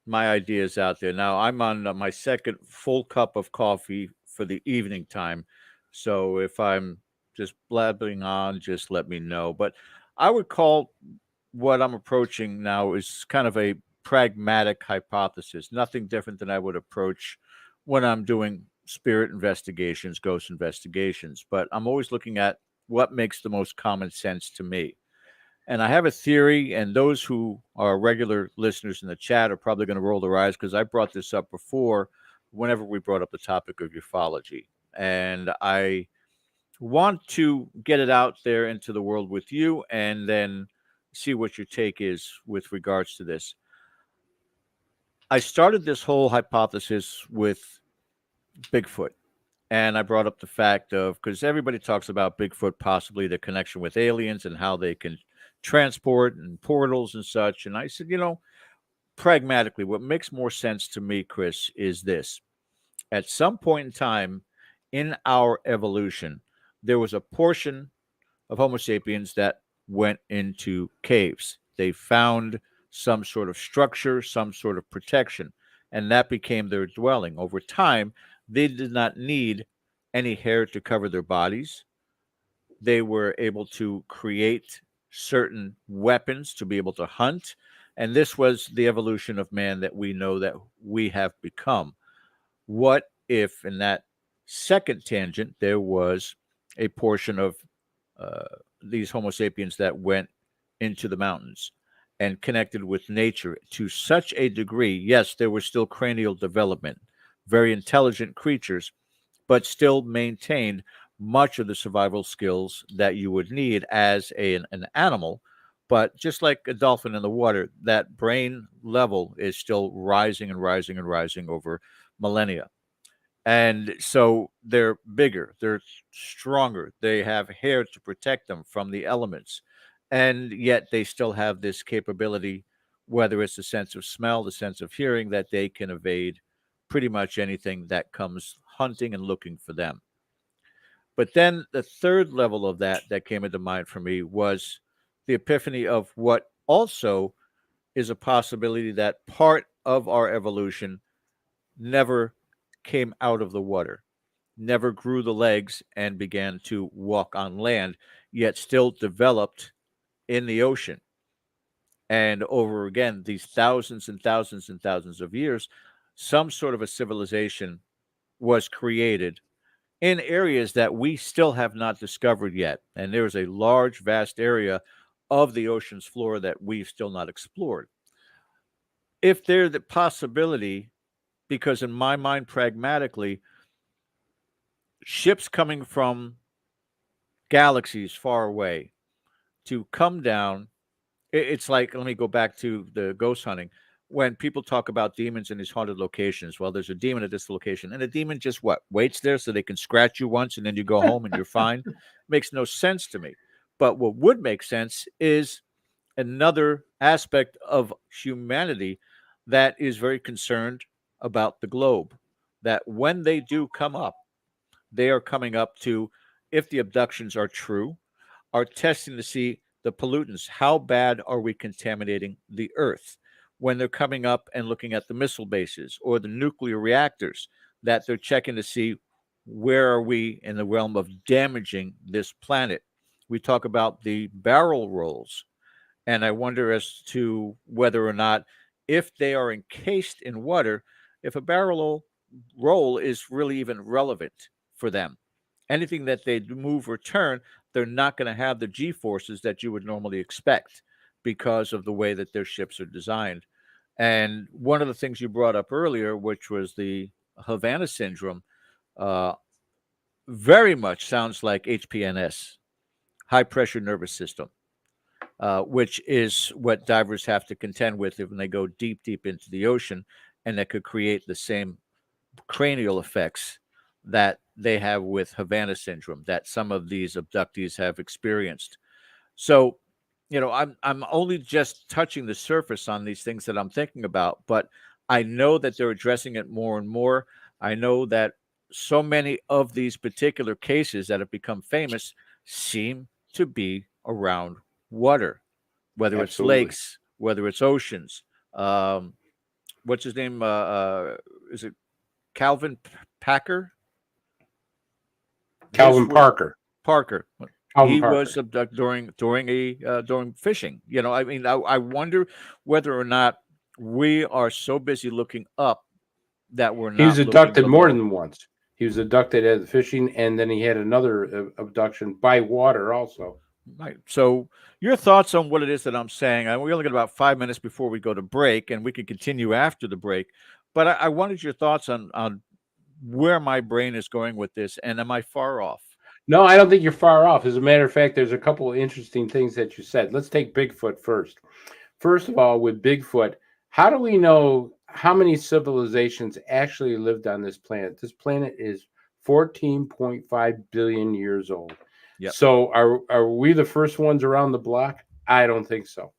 my ideas out there. Now, I'm on my second full cup of coffee for the evening time. So if I'm just blabbing on, just let me know. But I would call what I'm approaching now is kind of a pragmatic hypothesis, nothing different than I would approach when I'm doing spirit investigations, ghost investigations. But I'm always looking at what makes the most common sense to me. And I have a theory, and those who are regular listeners in the chat are probably going to roll their eyes because I brought this up before whenever we brought up the topic of ufology. And I want to get it out there into the world with you and then see what your take is with regards to this. I started this whole hypothesis with Bigfoot. And I brought up the fact of, because everybody talks about Bigfoot, possibly the connection with aliens and how they can transport and portals and such. And I said, pragmatically, what makes more sense to me, Chris, is this. At some point in time in our evolution, there was a portion of Homo sapiens that went into caves. They found some sort of structure, some sort of protection, and that became their dwelling. Over time, they did not need any hair to cover their bodies. They were able to create certain weapons to be able to hunt. And this was the evolution of man that we know that we have become. What if in that second tangent, there was a portion of these Homo sapiens that went into the mountains and connected with nature to such a degree? Yes, there was still cranial development, very intelligent creatures, but still maintained much of the survival skills that you would need as an animal. But just like a dolphin in the water, that brain level is still rising and rising and rising over millennia. And so they're bigger, they're stronger, they have hair to protect them from the elements. And yet they still have this capability, whether it's the sense of smell, the sense of hearing, that they can evade pretty much anything that comes hunting and looking for them. But then the third level of that came into mind for me was the epiphany of what also is a possibility that part of our evolution never came out of the water, never grew the legs and began to walk on land, yet still developed in the ocean. And over again, these thousands and thousands and thousands of years, some sort of a civilization was created in areas that we still have not discovered yet. And there is a large, vast area of the ocean's floor that we've still not explored. If there's the possibility, because in my mind, pragmatically, ships coming from galaxies far away to come down. It's like, let me go back to the ghost hunting. When people talk about demons in these haunted locations, well, there's a demon at this location, and the demon just what waits there so they can scratch you once, and then you go home and you're fine. Makes no sense to me. But what would make sense is another aspect of humanity that is very concerned about the globe. That when they do come up, they are coming up to, if the abductions are true, are testing to see the pollutants. How bad are we contaminating the earth? When they're coming up and looking at the missile bases or the nuclear reactors, that they're checking to see where are we in the realm of damaging this planet. We talk about the barrel rolls, and I wonder as to whether or not, if they are encased in water, if a barrel roll is really even relevant for them. Anything that they move or turn, they're not going to have the G forces that you would normally expect because of the way that their ships are designed. And one of the things you brought up earlier, which was the Havana syndrome, uh, very much sounds like HPNS, high pressure nervous system, which is what divers have to contend with when they go deep, deep into the ocean, and that could create the same cranial effects that they have with Havana syndrome that some of these abductees have experienced. So, I'm only just touching the surface on these things that I'm thinking about, but I know that they're addressing it more and more. I know that so many of these particular cases that have become famous seem to be around water, whether it's Absolutely. lakes, whether it's oceans. What's his name? Is it Calvin Packer? Calvin Parker. Parker. Calvin He Parker. was abducted during fishing. I mean, I wonder whether or not we are so busy looking up that we're He was not looking abducted more below. than once. He was abducted at the fishing, and then he had another abduction by water also. Right. So, your thoughts on what it is that I'm saying? We only got about 5 minutes before we go to break, and we can continue after the break. But I wanted your thoughts on where my brain is going with this, and am I far off? No, I don't think you're far off. As a matter of fact, there's a couple of interesting things that you said. Let's take Bigfoot first. First of all, with Bigfoot, how do we know how many civilizations actually lived on this planet? This planet is 14.5 billion years old. Yep. So are we the first ones around the block? I don't think so.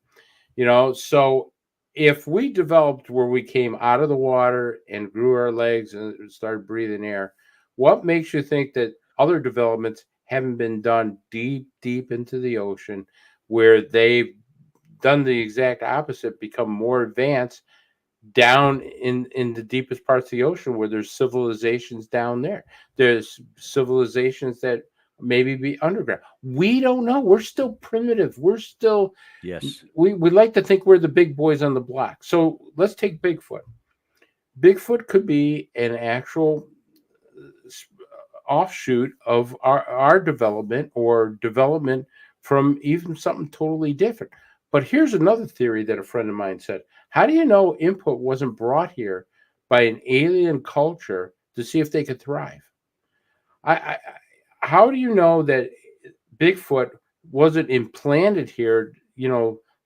So if we developed where we came out of the water and grew our legs and started breathing air, what makes you think that other developments haven't been done deep, deep into the ocean where they've done the exact opposite, become more advanced down in the deepest parts of the ocean where there's civilizations down there. There's civilizations that maybe be underground. We don't know. We're still primitive. We're still, Yes. we like to think we're the big boys on the block. So let's take Bigfoot. Bigfoot could be an actual offshoot of our development or development from even something totally different. But here's another theory that a friend of mine said. How do you know input wasn't brought here by an alien culture to see if they could thrive? How do you know that Bigfoot wasn't implanted here,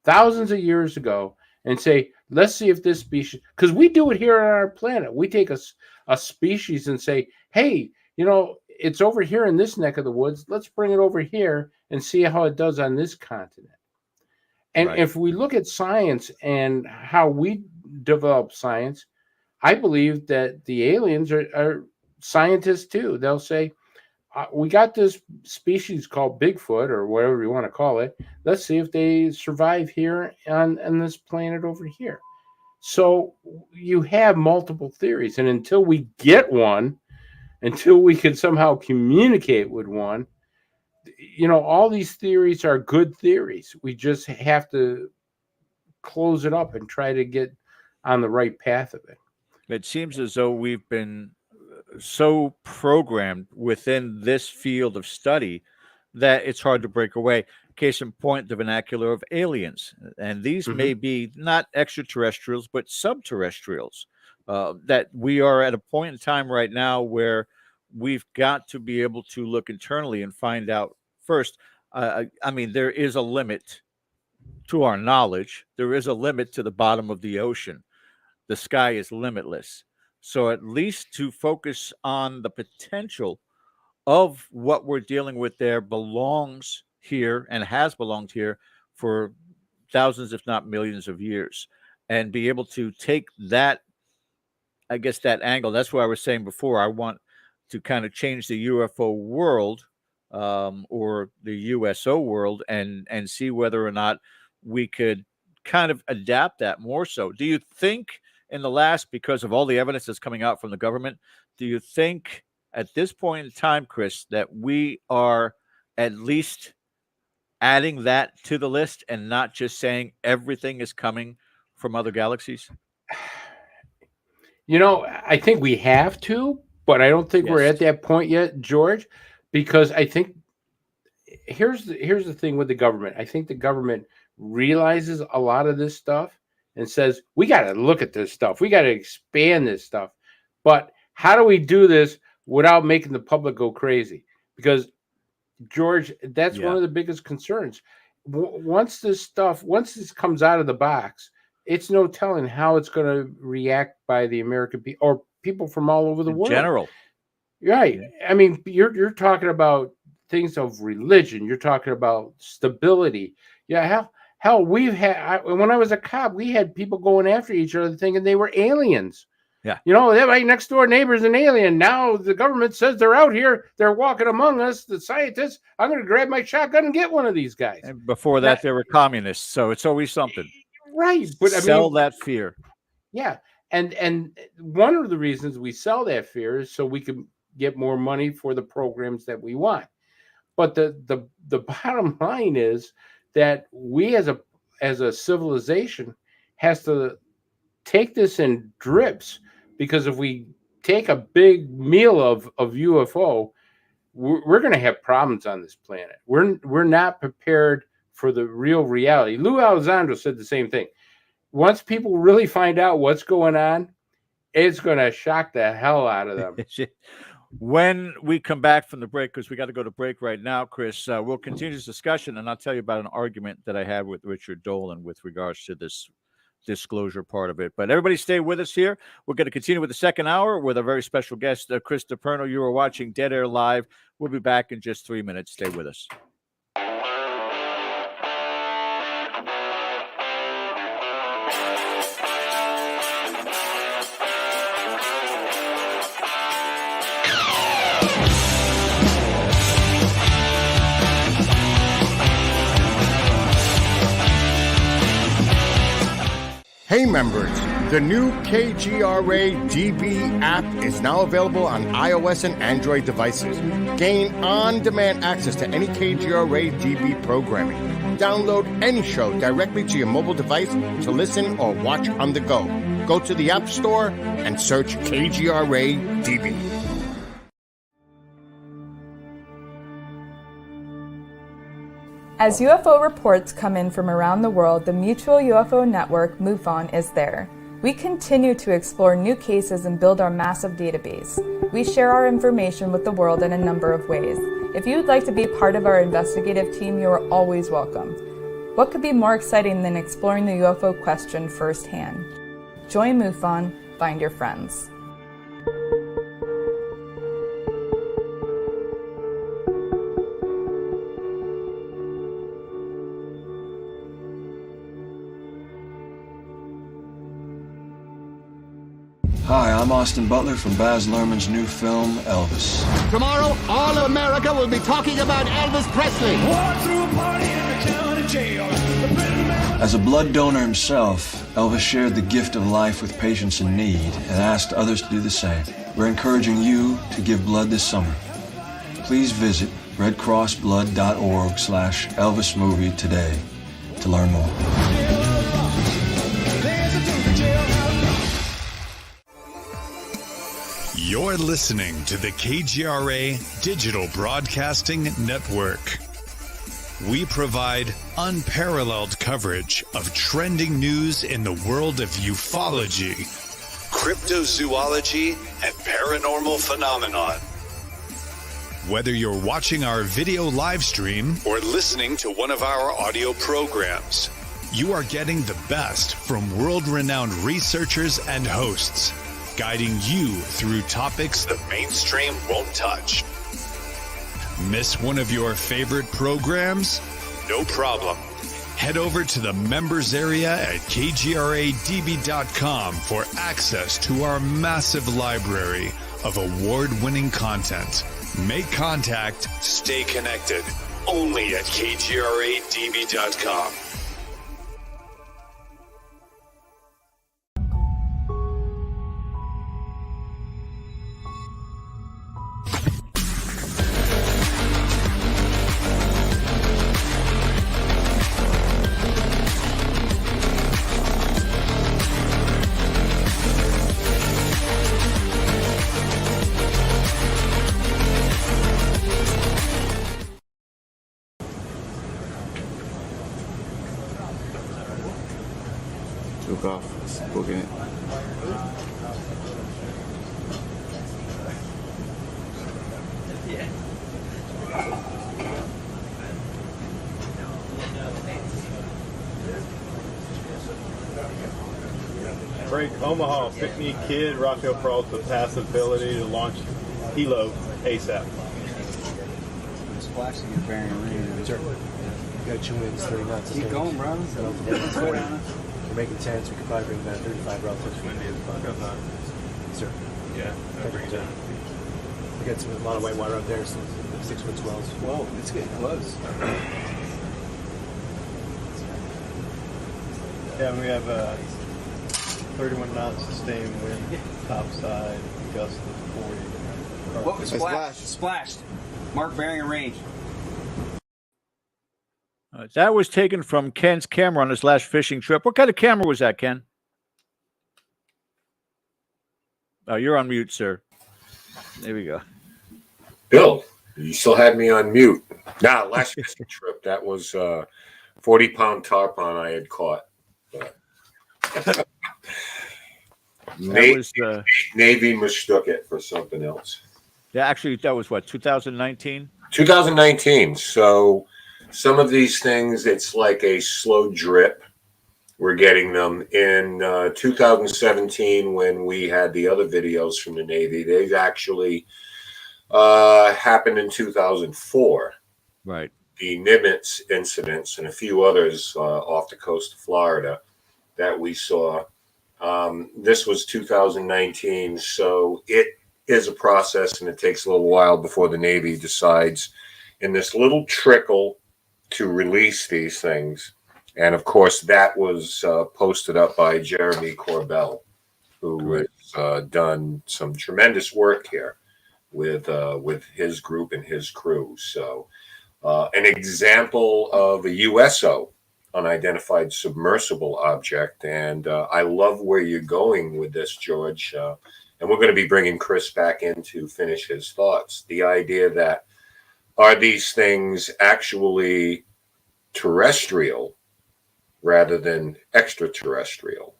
thousands of years ago and say, let's see if this species, because we do it here on our planet. We take a species and say, hey, it's over here in this neck of the woods. Let's bring it over here and see how it does on this continent. And Right. if we look at science and how we develop science, I believe that the aliens are scientists too. They'll say, we got this species called Bigfoot or whatever you want to call it. Let's see if they survive here on this planet over here. So you have multiple theories. And until we get one, until we can somehow communicate with one, all these theories are good theories. We just have to close it up and try to get on the right path of it. It seems as though we've been so programmed within this field of study that it's hard to break away. Case in point, the vernacular of aliens. And these may be not extraterrestrials, but subterrestrials. That we are at a point in time right now where we've got to be able to look internally and find out first. I mean, there is a limit to our knowledge. There is a limit to the bottom of the ocean. The sky is limitless. So at least to focus on the potential of what we're dealing with there belongs here and has belonged here for thousands, if not millions of years, and be able to take that, I guess, that angle. That's what I was saying before. I want to kind of change the UFO world or the USO world and see whether or not we could kind of adapt that more so. Do you think in the last, because of all the evidence that's coming out from the government, do you think at this point in time, Chris, that we are at least adding that to the list and not just saying everything is coming from other galaxies? You know, I think we have to, but I don't think we're at that point yet, George, because I think here's the thing with the government. I think the government realizes a lot of this stuff and says, we got to look at this stuff. We got to expand this stuff. But how do we do this without making the public go crazy? Because, George, that's one of the biggest concerns. Once this comes out of the box, it's no telling how it's going to react by the American people or people from all over the world. In general. Right. I mean, you're talking about things of religion. You're talking about stability. Yeah. Hell, we've had, when I was a cop, we had people going after each other thinking they were aliens. Yeah. You know, that right next door neighbor's an alien. Now the government says they're out here. They're walking among us, the scientists. I'm going to grab my shotgun and get one of these guys. And before that, they were communists. So it's always something. Right. But sell that fear. Yeah. And one of the reasons we sell that fear is so we can get more money for the programs that we want. But the bottom line is that we as a civilization has to take this in drips, because if we take a big meal of UFO, we're going to have problems on this planet. We're not prepared for the real reality. Lou Elizondo said the same thing. Once people really find out what's going on, it's going to shock the hell out of them. When we come back from the break, because we got to go to break right now, Chris, we'll continue this discussion, and I'll tell you about an argument that I had with Richard Dolan with regards to this disclosure part of it. But everybody stay with us here. We're going to continue with the second hour with a very special guest, Chris DePerno. You are watching Dead Air Live. We'll be back in just 3 minutes. Stay with us. Hey members, the new KGRA DB app is now available on iOS and Android devices. Gain on-demand access to any KGRA DB programming. Download any show directly to your mobile device to listen or watch on the go. Go to the App Store and search KGRA DB. As UFO reports come in from around the world, the Mutual UFO Network, MUFON, is there. We continue to explore new cases and build our massive database. We share our information with the world in a number of ways. If you would like to be part of our investigative team, you are always welcome. What could be more exciting than exploring the UFO question firsthand? Join MUFON, find your friends. Hi, I'm Austin Butler from Baz Luhrmann's new film, Elvis. Tomorrow, all of America will be talking about Elvis Presley. As a blood donor himself, Elvis shared the gift of life with patients in need and asked others to do the same. We're encouraging you to give blood this summer. Please visit redcrossblood.org/ElvisMovie today to learn more. You're listening to the KGRA Digital Broadcasting Network. We provide unparalleled coverage of trending news in the world of ufology, cryptozoology, and paranormal phenomenon. Whether you're watching our video live stream or listening to one of our audio programs, you are getting the best from world-renowned researchers and hosts, guiding you through topics the mainstream won't touch. Miss one of your favorite programs? No problem. Head over to the members area at kgradb.com for access to our massive library of award-winning content. Make contact, stay connected, only at kgradb.com. Took off, booking it. Break Omaha, pick me kid, Rocco Peralta, pass ability to launch helo ASAP. Splashing and bearing range. Sure. You got 2 minutes, 30 knots. Keep going, bro. Let's go down. We're making 10, so we could probably bring down 35 relative. Sir. Yeah, I'll bring it down. We got a lot of white water up there, so 6 foot swells. Whoa, it's getting close. Yeah, we have 31 knots sustained wind, topside, gust of 40. Whoa, splashed. Mark bearing and range. That was taken from Ken's camera on his last fishing trip. What kind of camera was that, Ken? Oh, you're on mute, sir. There we go. Bill, you still had me on mute. Nah, last fishing trip, that was 40-pound tarpon I had caught. But Navy mistook it for something else. Yeah, actually, that was what, 2019? 2019. So some of these things, it's like a slow drip. We're getting them in 2017 when we had the other videos from the Navy. They've actually happened in 2004. Right. The Nimitz incidents and a few others off the coast of Florida that we saw. This was 2019, so it is a process, and it takes a little while before the Navy decides in this little trickle to release these things. And of course, that was posted up by Jeremy Corbell, who has done some tremendous work here with his group and his crew. So an example of a USO, unidentified submersible object. And I love where you're going with this, George. And we're going to be bringing Chris back in to finish his thoughts. The idea that, are these things actually terrestrial rather than extraterrestrial?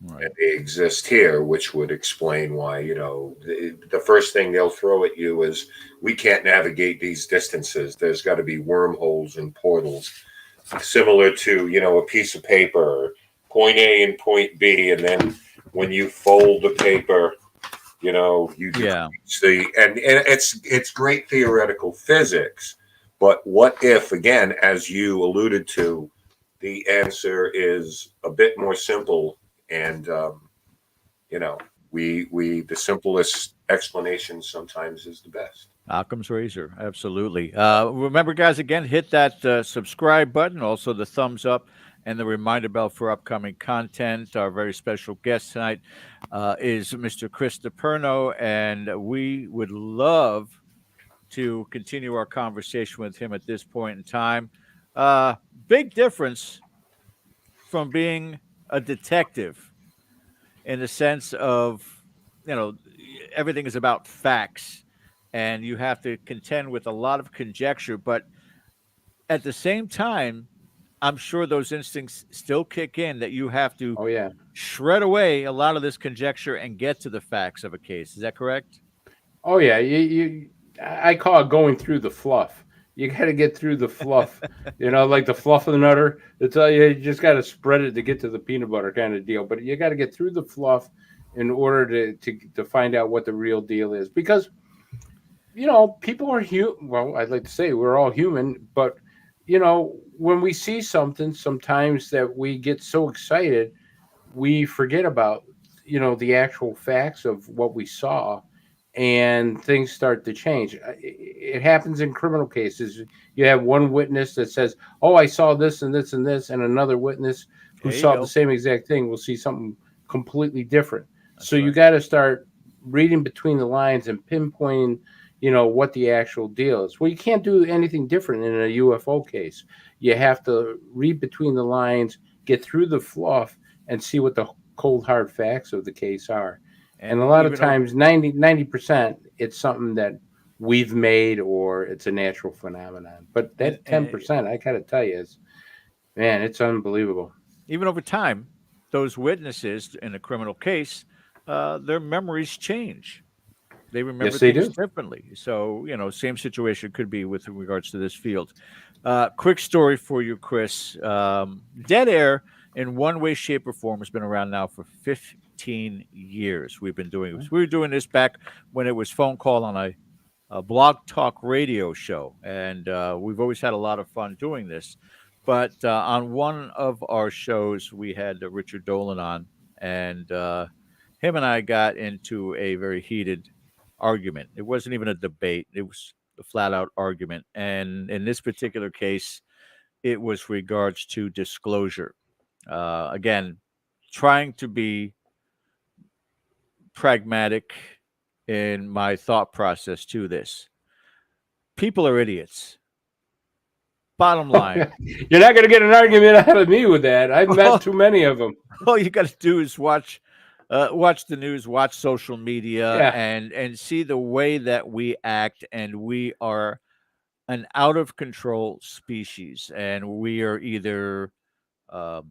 Right. And they exist here, which would explain why, you know, the first thing they'll throw at you is, we can't navigate these distances. There's got to be wormholes and portals, similar to, you know, a piece of paper, point A and point B, and then when you fold the paper, you know, you see, and it's great theoretical physics. But what if, again, as you alluded to, the answer is a bit more simple, and you know, the simplest explanation sometimes is the best. Occam's razor, absolutely. Remember, guys, again, hit that subscribe button, also the thumbs up, and the reminder bell for upcoming content. Our very special guest tonight is Mr. Chris DePerno, and we would love to continue our conversation with him at this point in time. Big difference from being a detective in the sense of, you know, everything is about facts, and you have to contend with a lot of conjecture, but at the same time, I'm sure those instincts still kick in, that you have to shred away a lot of this conjecture and get to the facts of a case. Is that correct? Oh yeah, I call it going through the fluff. You got to get through the fluff, like the fluff of the nutter. It's you just got to spread it to get to the peanut butter kind of deal. But you got to get through the fluff in order to find out what the real deal is. Because, people are human. Well, I'd like to say we're all human, but when we see something, sometimes that we get so excited, we forget about the actual facts of what we saw, and things start to change. It happens in criminal cases. You have one witness that says, "Oh, I saw this and this and this," and another witness who saw the same exact thing will see something completely different. So you got to start reading between the lines and pinpointing, what the actual deal is. Well, you can't do anything different in a UFO case. You have to read between the lines, get through the fluff, and see what the cold hard facts of the case are. And a lot of times, 90%, it's something that we've made or it's a natural phenomenon. But that 10%, I got to tell you, it's unbelievable. Even over time, those witnesses in a criminal case, their memories change. They remember things differently. So, same situation could be with regards to this field. Quick story for you, Chris. Dead air in one way, shape, or form has been around now for 15 years. We've been doing this. We were doing this back when it was phone call on a blog talk radio show. And we've always had a lot of fun doing this. But on one of our shows, we had Richard Dolan on, and him and I got into a very heated argument. It wasn't even a debate. It was a flat out argument. And in this particular case, it was regards to disclosure. Again, trying to be pragmatic in my thought process to this. People are idiots. Bottom line. You're not going to get an argument out of me with that. I've met too many of them. All you got to do is watch the news, watch social media, and see the way that we act. And we are an out of control species, and we are either have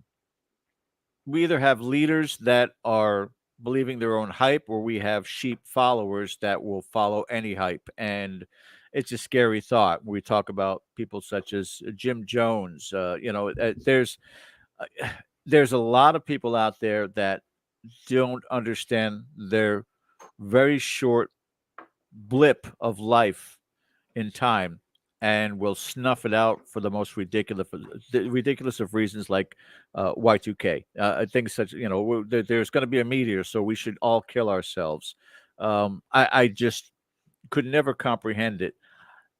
leaders that are believing their own hype, or we have sheep followers that will follow any hype. And it's a scary thought. We talk about people such as Jim Jones. There's a lot of people out there that don't understand their very short blip of life in time, and will snuff it out for the most ridiculous of reasons, like Y2K, things such. There's going to be a meteor, so we should all kill ourselves. I just could never comprehend it,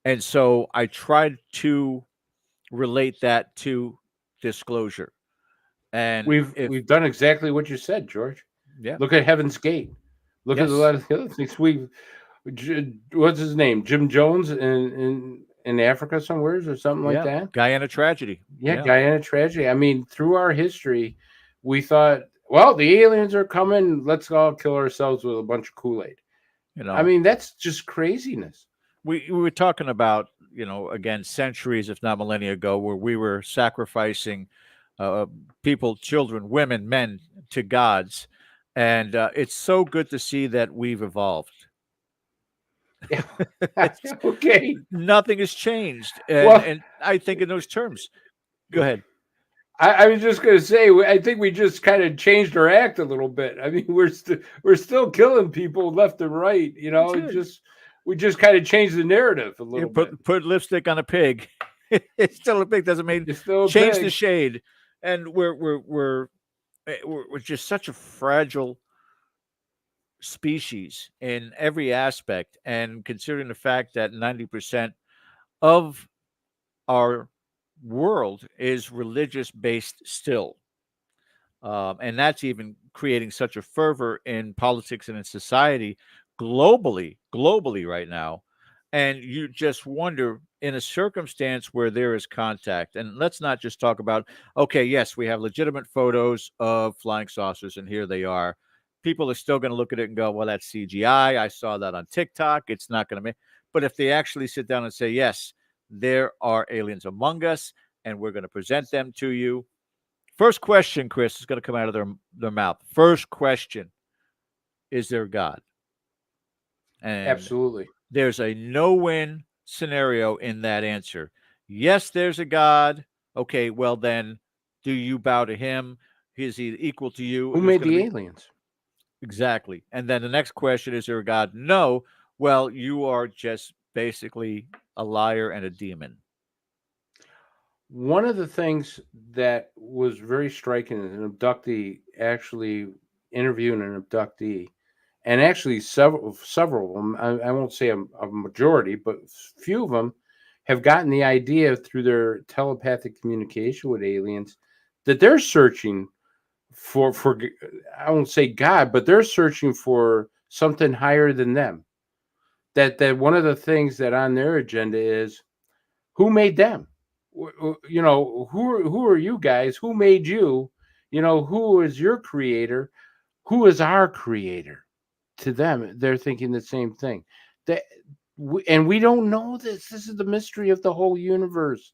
and so I tried to relate that to disclosure. And we've done exactly what you said, George. Yeah. Look at Heaven's Gate. Look at a lot of the other things. What's his name? Jim Jones in Africa somewhere or something like that. Guyana tragedy. Yeah, Guyana tragedy. I mean, through our history, we thought, well, the aliens are coming. Let's all kill ourselves with a bunch of Kool-Aid. I mean, that's just craziness. We were talking about, again, centuries, if not millennia ago, where we were sacrificing people, children, women, men to gods. And it's so good to see that we've evolved. Okay. Nothing has changed. And I think in those terms. Go ahead. I was just going to say, I think we just kind of changed our act a little bit. I mean, we're still killing people left and right. We just kind of changed the narrative a little bit. Put lipstick on a pig. It's still a pig. Doesn't mean change the shade. And we're just such a fragile species in every aspect. And considering the fact that 90% of our world is religious based still, and that's even creating such a fervor in politics and in society globally right now. And you just wonder, in a circumstance where there is contact, and let's not just talk about, okay, yes, we have legitimate photos of flying saucers, and here they are. People are still going to look at it and go, well, that's CGI. I saw that on TikTok. It's not going to make. But if they actually sit down and say, yes, there are aliens among us, and we're going to present them to you. First question, Chris, is going to come out of their mouth. First question, is there God? And absolutely. there's a no-win scenario in that answer. Yes, there's a God. Okay, well then, do you bow to him? Is he equal to you? Who There's made gonna the be aliens? exactly. And then the next question, is there a God? No. Well, you are just basically a liar and a demon. One of the things that was very striking is an abductee actually interviewing an abductee, and actually several of them. I won't say a majority, but few of them have gotten the idea through their telepathic communication with aliens that they're searching for I won't say God, but they're searching for something higher than them. That one of the things that on their agenda is who made them. You know, who are you guys? Who made you? You know, who is your creator? Who is our creator? To them, they're thinking the same thing. That and we don't know this. This is the mystery of the whole universe.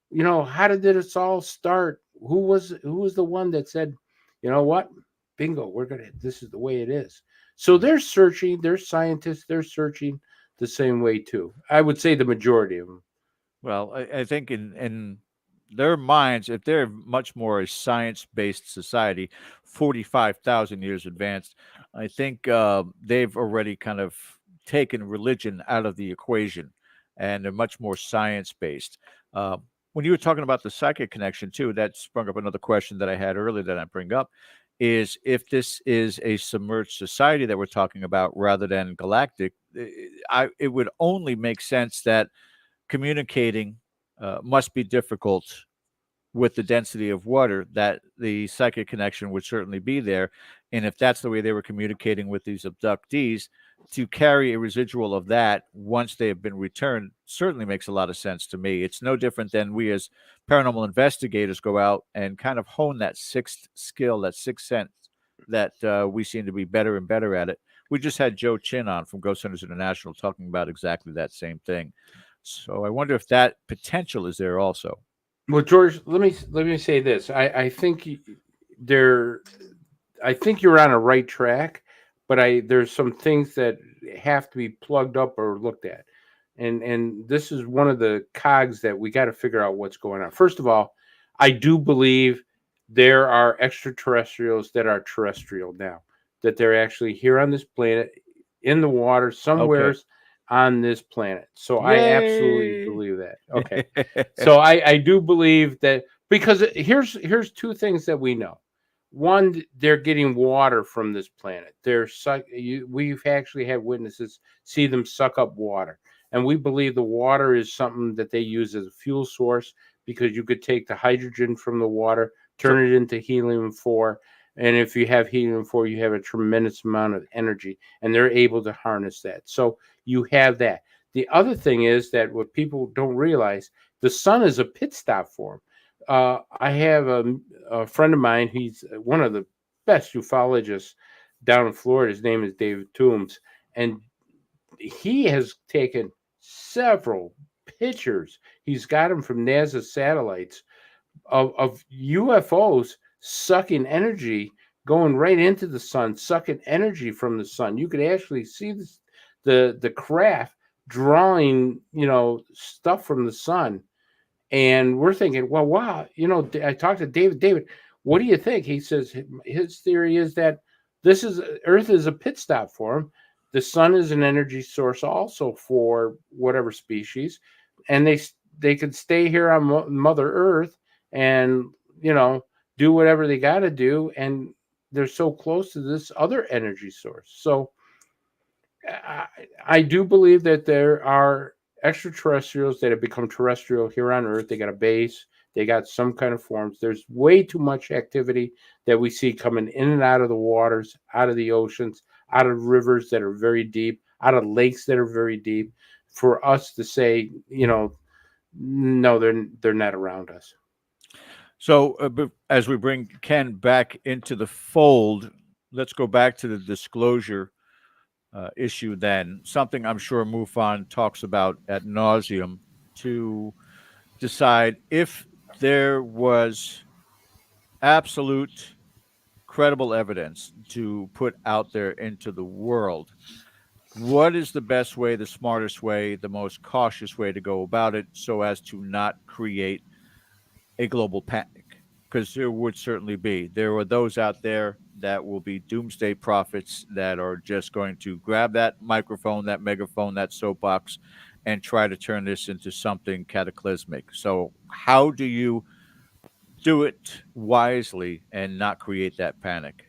You know, how did this all start? Who was the one that said, you know what? Bingo, this is the way it is. So they're searching, they're scientists, they're searching the same way too. I would say the majority of them. Well, I think in their minds, if they're much more a science-based society, 45,000 years advanced, I think they've already kind of taken religion out of the equation, and they're much more science-based. When you were talking about the psychic connection too, that sprung up another question that I had earlier that I bring up, is if this is a submerged society that we're talking about rather than galactic, it would only make sense that communicating must be difficult with the density of water, that the psychic connection would certainly be there. And if that's the way they were communicating with these abductees, to carry a residual of that once they have been returned certainly makes a lot of sense to me. It's no different than we as paranormal investigators go out and kind of hone that sixth skill, that sixth sense, that we seem to be better and better at it. We just had Joe Chin on from Ghost Hunters International talking about exactly that same thing. So I wonder if that potential is there also. Well, George, let me say this. I think I think you're on a right track, but there's some things that have to be plugged up or looked at. And this is one of the cogs that we got to figure out what's going on. First of all, I do believe there are extraterrestrials that are terrestrial now, that they're actually here on this planet in the water somewhere on this planet. So I absolutely believe that. Okay. So I do believe that, because here's two things that we know. One, they're getting water from this planet. We've actually had witnesses see them suck up water. And we believe the water is something that they use as a fuel source, because you could take the hydrogen from the water, turn it into helium-4. And if you have helium-4, you have a tremendous amount of energy, and they're able to harness that. So you have that. The other thing is that what people don't realize, the sun is a pit stop for them. I have a friend of mine. He's one of the best ufologists down in Florida. His name is David Toombs, and he has taken several pictures. He's got them from NASA satellites of UFOs sucking energy, going right into the sun, sucking energy from the sun. You could actually see the craft drawing, stuff from the sun. And we're thinking, well, wow, I talked to David, what do you think? He says his theory is that Earth is a pit stop for him. The sun is an energy source also for whatever species, and they could stay here on Mother Earth and do whatever they got to do, and they're so close to this other energy source. So I do believe that there are extraterrestrials that have become terrestrial here on Earth. They got a base, they got some kind of forms. There's way too much activity that we see coming in and out of the waters, out of the oceans, out of rivers that are very deep, out of lakes that are very deep, for us to say, no, they're not around us. So as we bring Ken back into the fold, let's go back to the disclosure issue then. Something I'm sure MUFON talks about ad nauseum, to decide if there was absolute credible evidence to put out there into the world. what is the best way, the smartest way, the most cautious way to go about it so as to not create a global panic? Because there would certainly be. There are those out there that will be doomsday prophets that are just going to grab that microphone, that megaphone, that soapbox, and try to turn this into something cataclysmic. So, how do you do it wisely and not create that panic?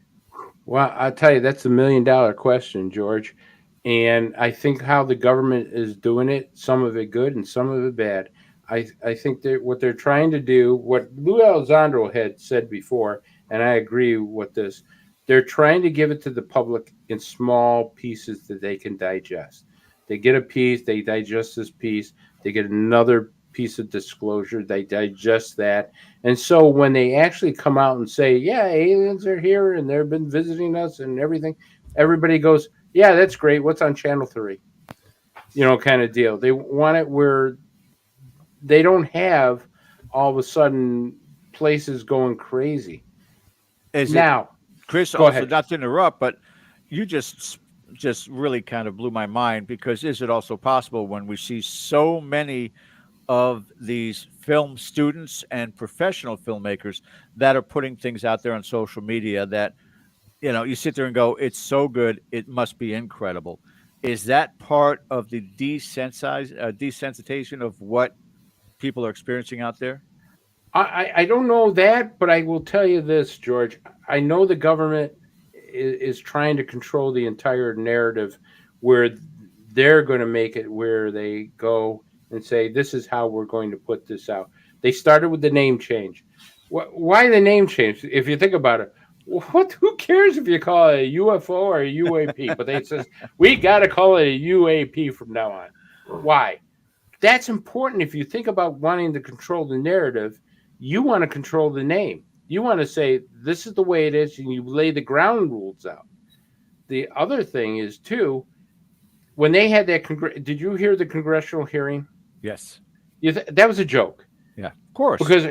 Well, I'll tell you, that's $1 million question, George. And I think how the government is doing it, some of it good and some of it bad. I think that what they're trying to do, what Lou Alessandro had said before, and I agree with this, they're trying to give it to the public in small pieces that they can digest. They get a piece, they digest this piece, they get another piece of disclosure, they digest that. And so when they actually come out and say, yeah, aliens are here and they've been visiting us and everything, everybody goes, yeah, that's great. What's on Channel 3? Kind of deal. They want it where they don't have all of a sudden places going crazy. Chris, go also ahead. not to interrupt, but you just really kind of blew my mind, because is it also possible when we see so many of these film students and professional filmmakers that are putting things out there on social media that, you sit there and go, it's so good, it must be incredible. Is that part of the desensitization of what people are experiencing out there? I don't know that, but I will tell you this, George. I know the government is trying to control the entire narrative, where they're going to make it where they go and say, this is how we're going to put this out. They started with the name change. Why the name change? If you think about it, who cares if you call it a UFO or a UAP? But they says, we got to call it a UAP from now on. Why? That's important. If you think about wanting to control the narrative, you want to control the name. You want to say, this is the way it is, and you lay the ground rules out. The other thing is, too, when they had that, did you hear the congressional hearing? Yes. That was a joke. Yeah, of course. Because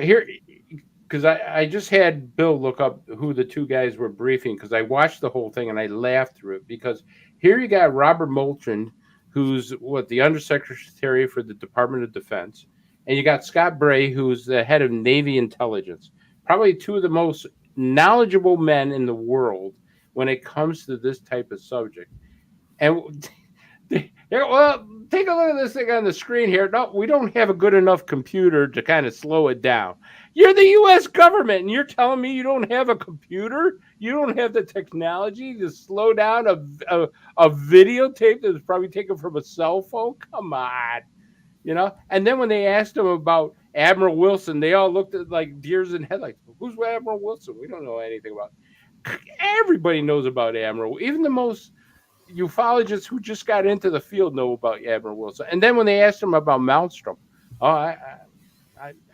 I just had Bill look up who the two guys were briefing, because I watched the whole thing and I laughed through it. Because here you got Robert Moultrie, who's the Undersecretary for the Department of Defense, and you got Scott Bray, who's the head of Navy Intelligence, probably two of the most knowledgeable men in the world when it comes to this type of subject. And well, take a look at this thing on the screen here. No, we don't have a good enough computer to kind of slow it down. You're the U.S. government, and you're telling me you don't have a computer? You don't have the technology to slow down a videotape that's probably taken from a cell phone? Come on. And then when they asked him about Admiral Wilson, they all looked at like deers in headlights. Who's Admiral Wilson? We don't know anything about it. Everybody knows about Admiral. Even the most ufologists who just got into the field know about Admiral Wilson. And then when they asked him about Malmstrom, I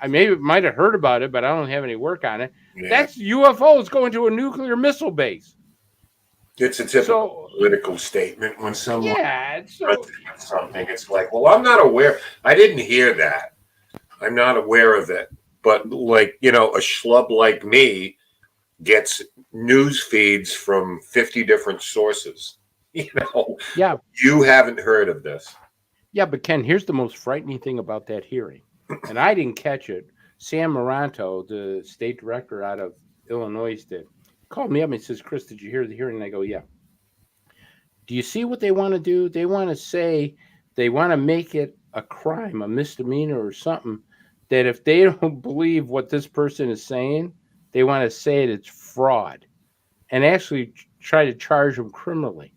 might have heard about it, but I don't have any work on it. Yeah. That's UFOs going to a nuclear missile base. It's a typical political statement when someone something. It's like, well, I'm not aware. I didn't hear that. I'm not aware of it. But a schlub like me gets news feeds from 50 different sources. Yeah. You haven't heard of this. Yeah, but Ken, here's the most frightening thing about that hearing. And I didn't catch it. Sam Maranto, the state director out of Illinois, called me up and says, Chris, did you hear the hearing? And I go, yeah. Do you see what they want to do? They want to make it a crime, a misdemeanor or something, that if they don't believe what this person is saying, they want to say it's fraud and actually try to charge them criminally.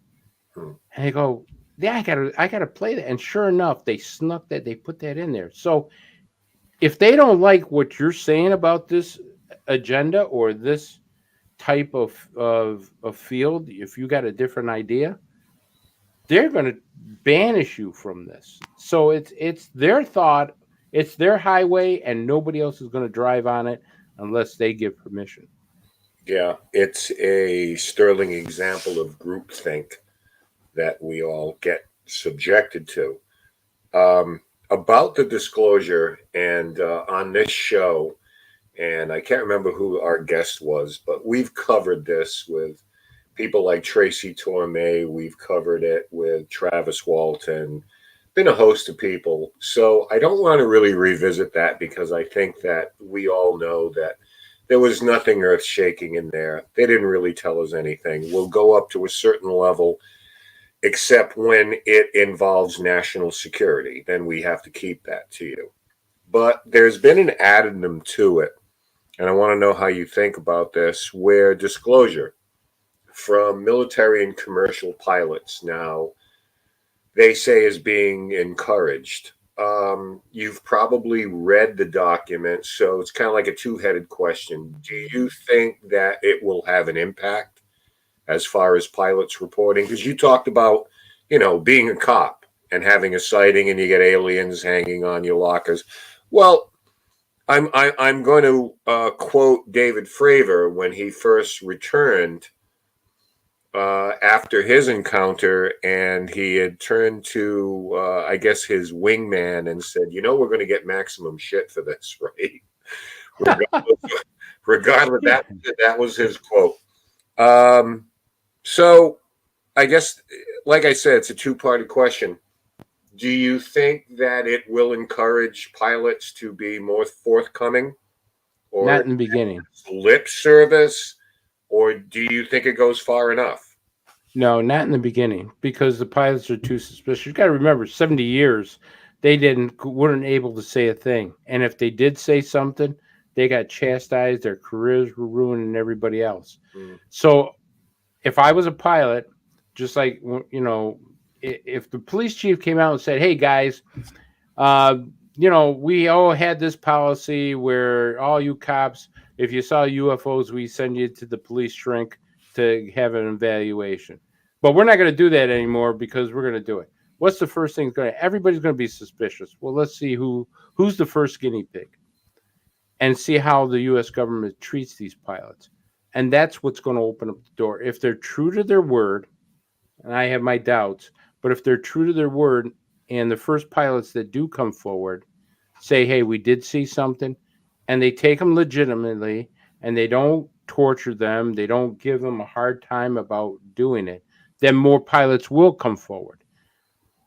And I go, yeah, I gotta play that. And sure enough, they snuck that, they put that in there. So if they don't like what you're saying about this agenda or this type of field, if you got a different idea, they're going to banish you from this. So it's their thought, it's their highway, and nobody else is going to drive on it unless they give permission. Yeah, it's a sterling example of groupthink that we all get subjected to. About the disclosure, and on this show, and I can't remember who our guest was, but we've covered this with people like Tracy Torme. We've covered it with Travis Walton. Been a host of people. So I don't want to really revisit that because I think that we all know that there was nothing earth shaking in there. They didn't really tell us anything. We'll go up to a certain level, except when it involves national security. Then we have to keep that to you. But there's been an addendum to it, and I want to know how you think about this, where disclosure from military and commercial pilots now, they say is being encouraged. You've probably read the document, so it's kind of like a two-headed question. Do you think that it will have an impact as far as pilots reporting? Because you talked about, being a cop and having a sighting and you get aliens hanging on your lockers. Well, I'm going to quote David Fravor when he first returned after his encounter, and he had turned to, I guess, his wingman and said, we're going to get maximum shit for this, right? Regardless, that was his quote. So I guess, like I said, it's a two-parted question. Do you think that it will encourage pilots to be more forthcoming? Or not in the beginning. Lip service? Or do you think it goes far enough? No, not in the beginning, because the pilots are too suspicious. You got to remember, 70 years, they weren't able to say a thing. And if they did say something, they got chastised, their careers were ruined, and everybody else. So if I was a pilot, just like, if the police chief came out and said, hey, guys, we all had this policy where all you cops, if you saw UFOs, we send you to the police shrink to have an evaluation. But we're not going to do that anymore because we're going to do it. What's the first thing? Everybody's going to be suspicious. Well, let's see who's the first guinea pig and see how the U.S. government treats these pilots. And that's what's going to open up the door. If they're true to their word, and I have my doubts, but if they're true to their word and the first pilots that do come forward say, hey, we did see something, and they take them legitimately, and they don't torture them, they don't give them a hard time about doing it, then more pilots will come forward.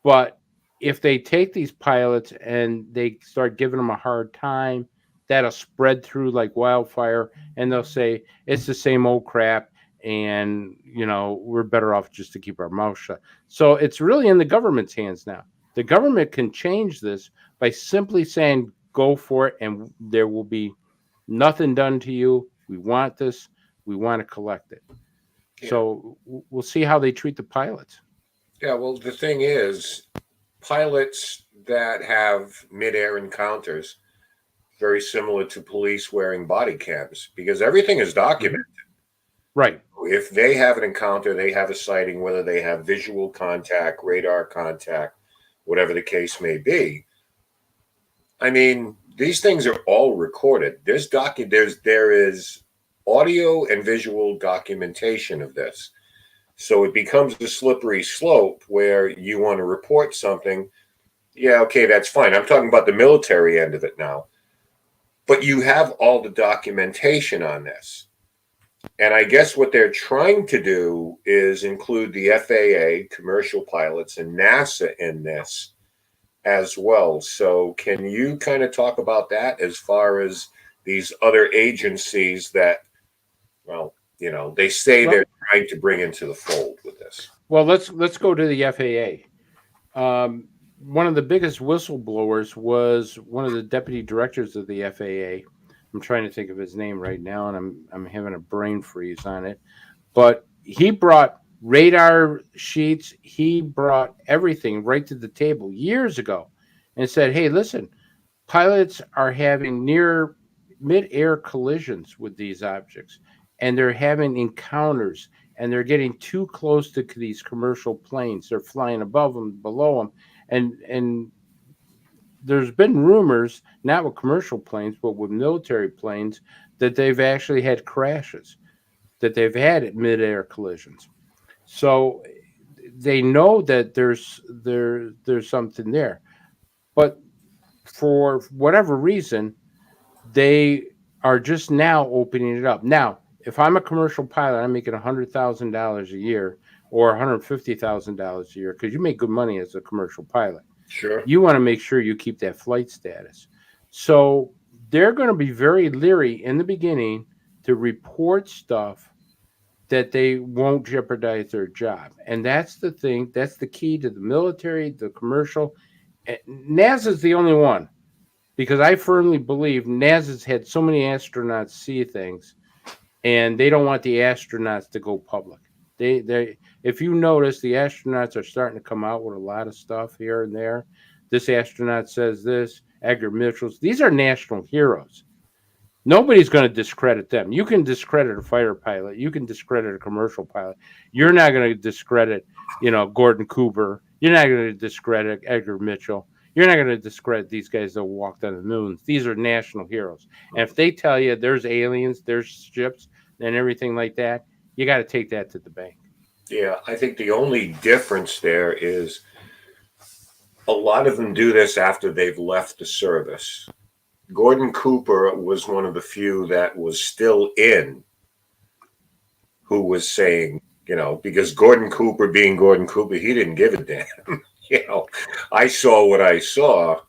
But if they take these pilots and they start giving them a hard time, that'll spread through like wildfire, and they'll say, it's the same old crap, and, we're better off just to keep our mouth shut. So it's really in the government's hands now. The government can change this by simply saying, go for it, and there will be nothing done to you. We want this. We want to collect it. Yeah. So we'll see how they treat the pilots. Yeah, well, the thing is, pilots that have mid-air encounters, very similar to police wearing body cams, because everything is documented. Right. If they have an encounter, they have a sighting, whether they have visual contact, radar contact, whatever the case may be. I mean, these things are all recorded. There is audio and visual documentation of this. So it becomes a slippery slope where you want to report something. Yeah, okay, that's fine. I'm talking about the military end of it now. But you have all the documentation on this. And I guess what they're trying to do is include the FAA, commercial pilots, and NASA in this as well. So can you kind of talk about that as far as these other agencies that, they say they're trying to bring into the fold with this? Well, let's go to the FAA. One of the biggest whistleblowers was one of the deputy directors of the FAA. I'm trying to think of his name right now, and I'm having a brain freeze on it. But he brought radar sheets. He brought everything right to the table years ago and said, hey, listen, pilots are having near mid-air collisions with these objects, and they're having encounters, and they're getting too close to these commercial planes. They're flying above them, below them, and there's been rumors, not with commercial planes, but with military planes, that they've actually had crashes, that they've had mid-air collisions. So they know that there's something there. But for whatever reason, they are just now opening it up. Now, if I'm a commercial pilot, I'm making $100,000 a year or $150,000 a year, because you make good money as a commercial pilot. Sure. You want to make sure you keep that flight status. So they're going to be very leery in the beginning to report stuff that they won't jeopardize their job. And that's the thing. That's the key to the military, the commercial. NASA's the only one, because I firmly believe NASA's had so many astronauts see things, and they don't want the astronauts to go public. They if you notice, the astronauts are starting to come out with a lot of stuff here and there. This astronaut says this, Edgar Mitchell's. These are national heroes. Nobody's going to discredit them. You can discredit a fighter pilot. You can discredit a commercial pilot. You're not going to discredit, Gordon Cooper. You're not going to discredit Edgar Mitchell. You're not going to discredit these guys that walked on the moon. These are national heroes. And if they tell you there's aliens, there's ships, and everything like that, you got to take that to the bank. Yeah, I think the only difference there is a lot of them do this after they've left the service. Gordon Cooper was one of the few that was still in, who was saying, because Gordon Cooper being Gordon Cooper, he didn't give a damn. I saw what I saw.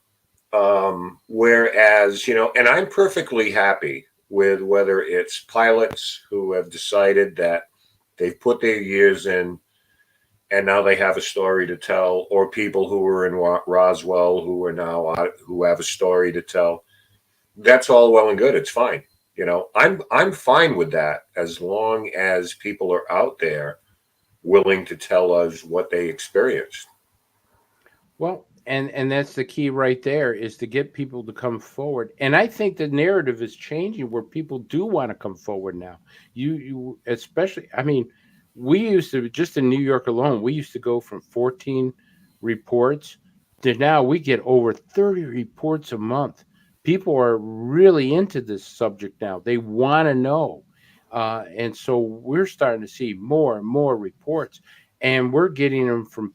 Whereas, and I'm perfectly happy with whether it's pilots who have decided that they've put their years in and now they have a story to tell, or people who were in Roswell who are now who have a story to tell. That's all well and good. It's fine. I'm fine with that as long as people are out there willing to tell us what they experienced. Well, and that's the key right there, is to get people to come forward. And I think the narrative is changing where people do want to come forward now. You especially, we used to, just in New York alone, we used to go from 14 reports to now we get over 30 reports a month. People are really into this subject now. They want to know. And so we're starting to see more and more reports, and we're getting them from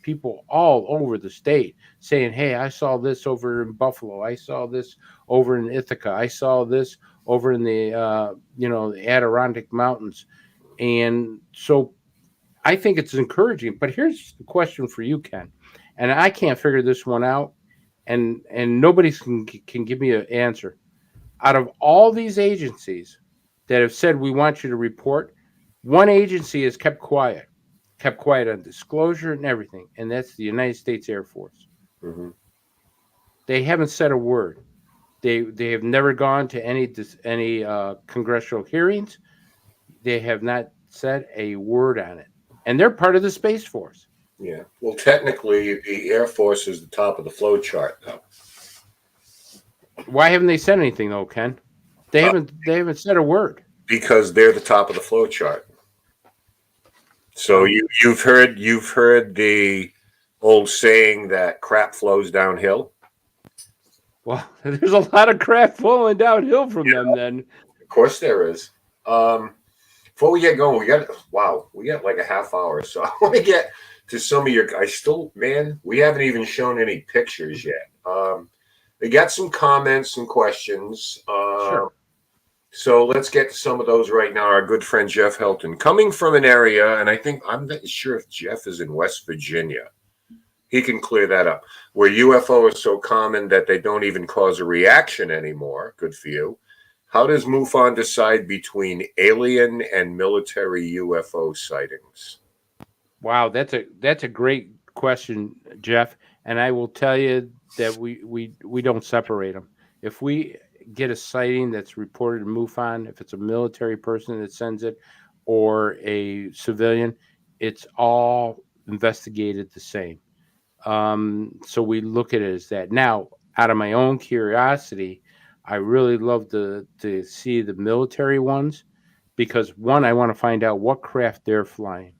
people all over the state saying, hey, I saw this over in Buffalo. I saw this over in Ithaca. I saw this over in the, the Adirondack Mountains. And so I think it's encouraging. But here's the question for you, Ken. And I can't figure this one out. And nobody can give me an answer. Out of all these agencies that have said we want you to report, one agency has kept quiet on disclosure and everything, and that's the United States Air Force. Mm-hmm. They haven't said a word. They have never gone to any congressional hearings. They have not said a word on it, and they're part of the Space Force. Yeah. Well, technically, the Air Force is the top of the flow chart, though. Why haven't they said anything, though, Ken? They haven't said a word. Because they're the top of the flow chart. So you've heard the old saying that crap flows downhill. Well, there's a lot of crap flowing downhill from them. Then, of course, there is. Before we get going, we got like a half hour, so I want to get to some of your. We haven't even shown any pictures yet. They got some comments and questions. Sure. So let's get to some of those right now. Our good friend Jeff Helton, coming from an area, and I'm not sure if Jeff is in West Virginia. He can clear that up. Where UFO is so common that they don't even cause a reaction anymore. Good for you. How does MUFON decide between alien and military UFO sightings? Wow, that's a great question, Jeff. And I will tell you that we don't separate them. If we get a sighting that's reported in MUFON, if it's a military person that sends it or a civilian, it's all investigated the same. So we look at it as that. Now, out of my own curiosity, I really love to see the military ones because, one, I want to find out what craft they're flying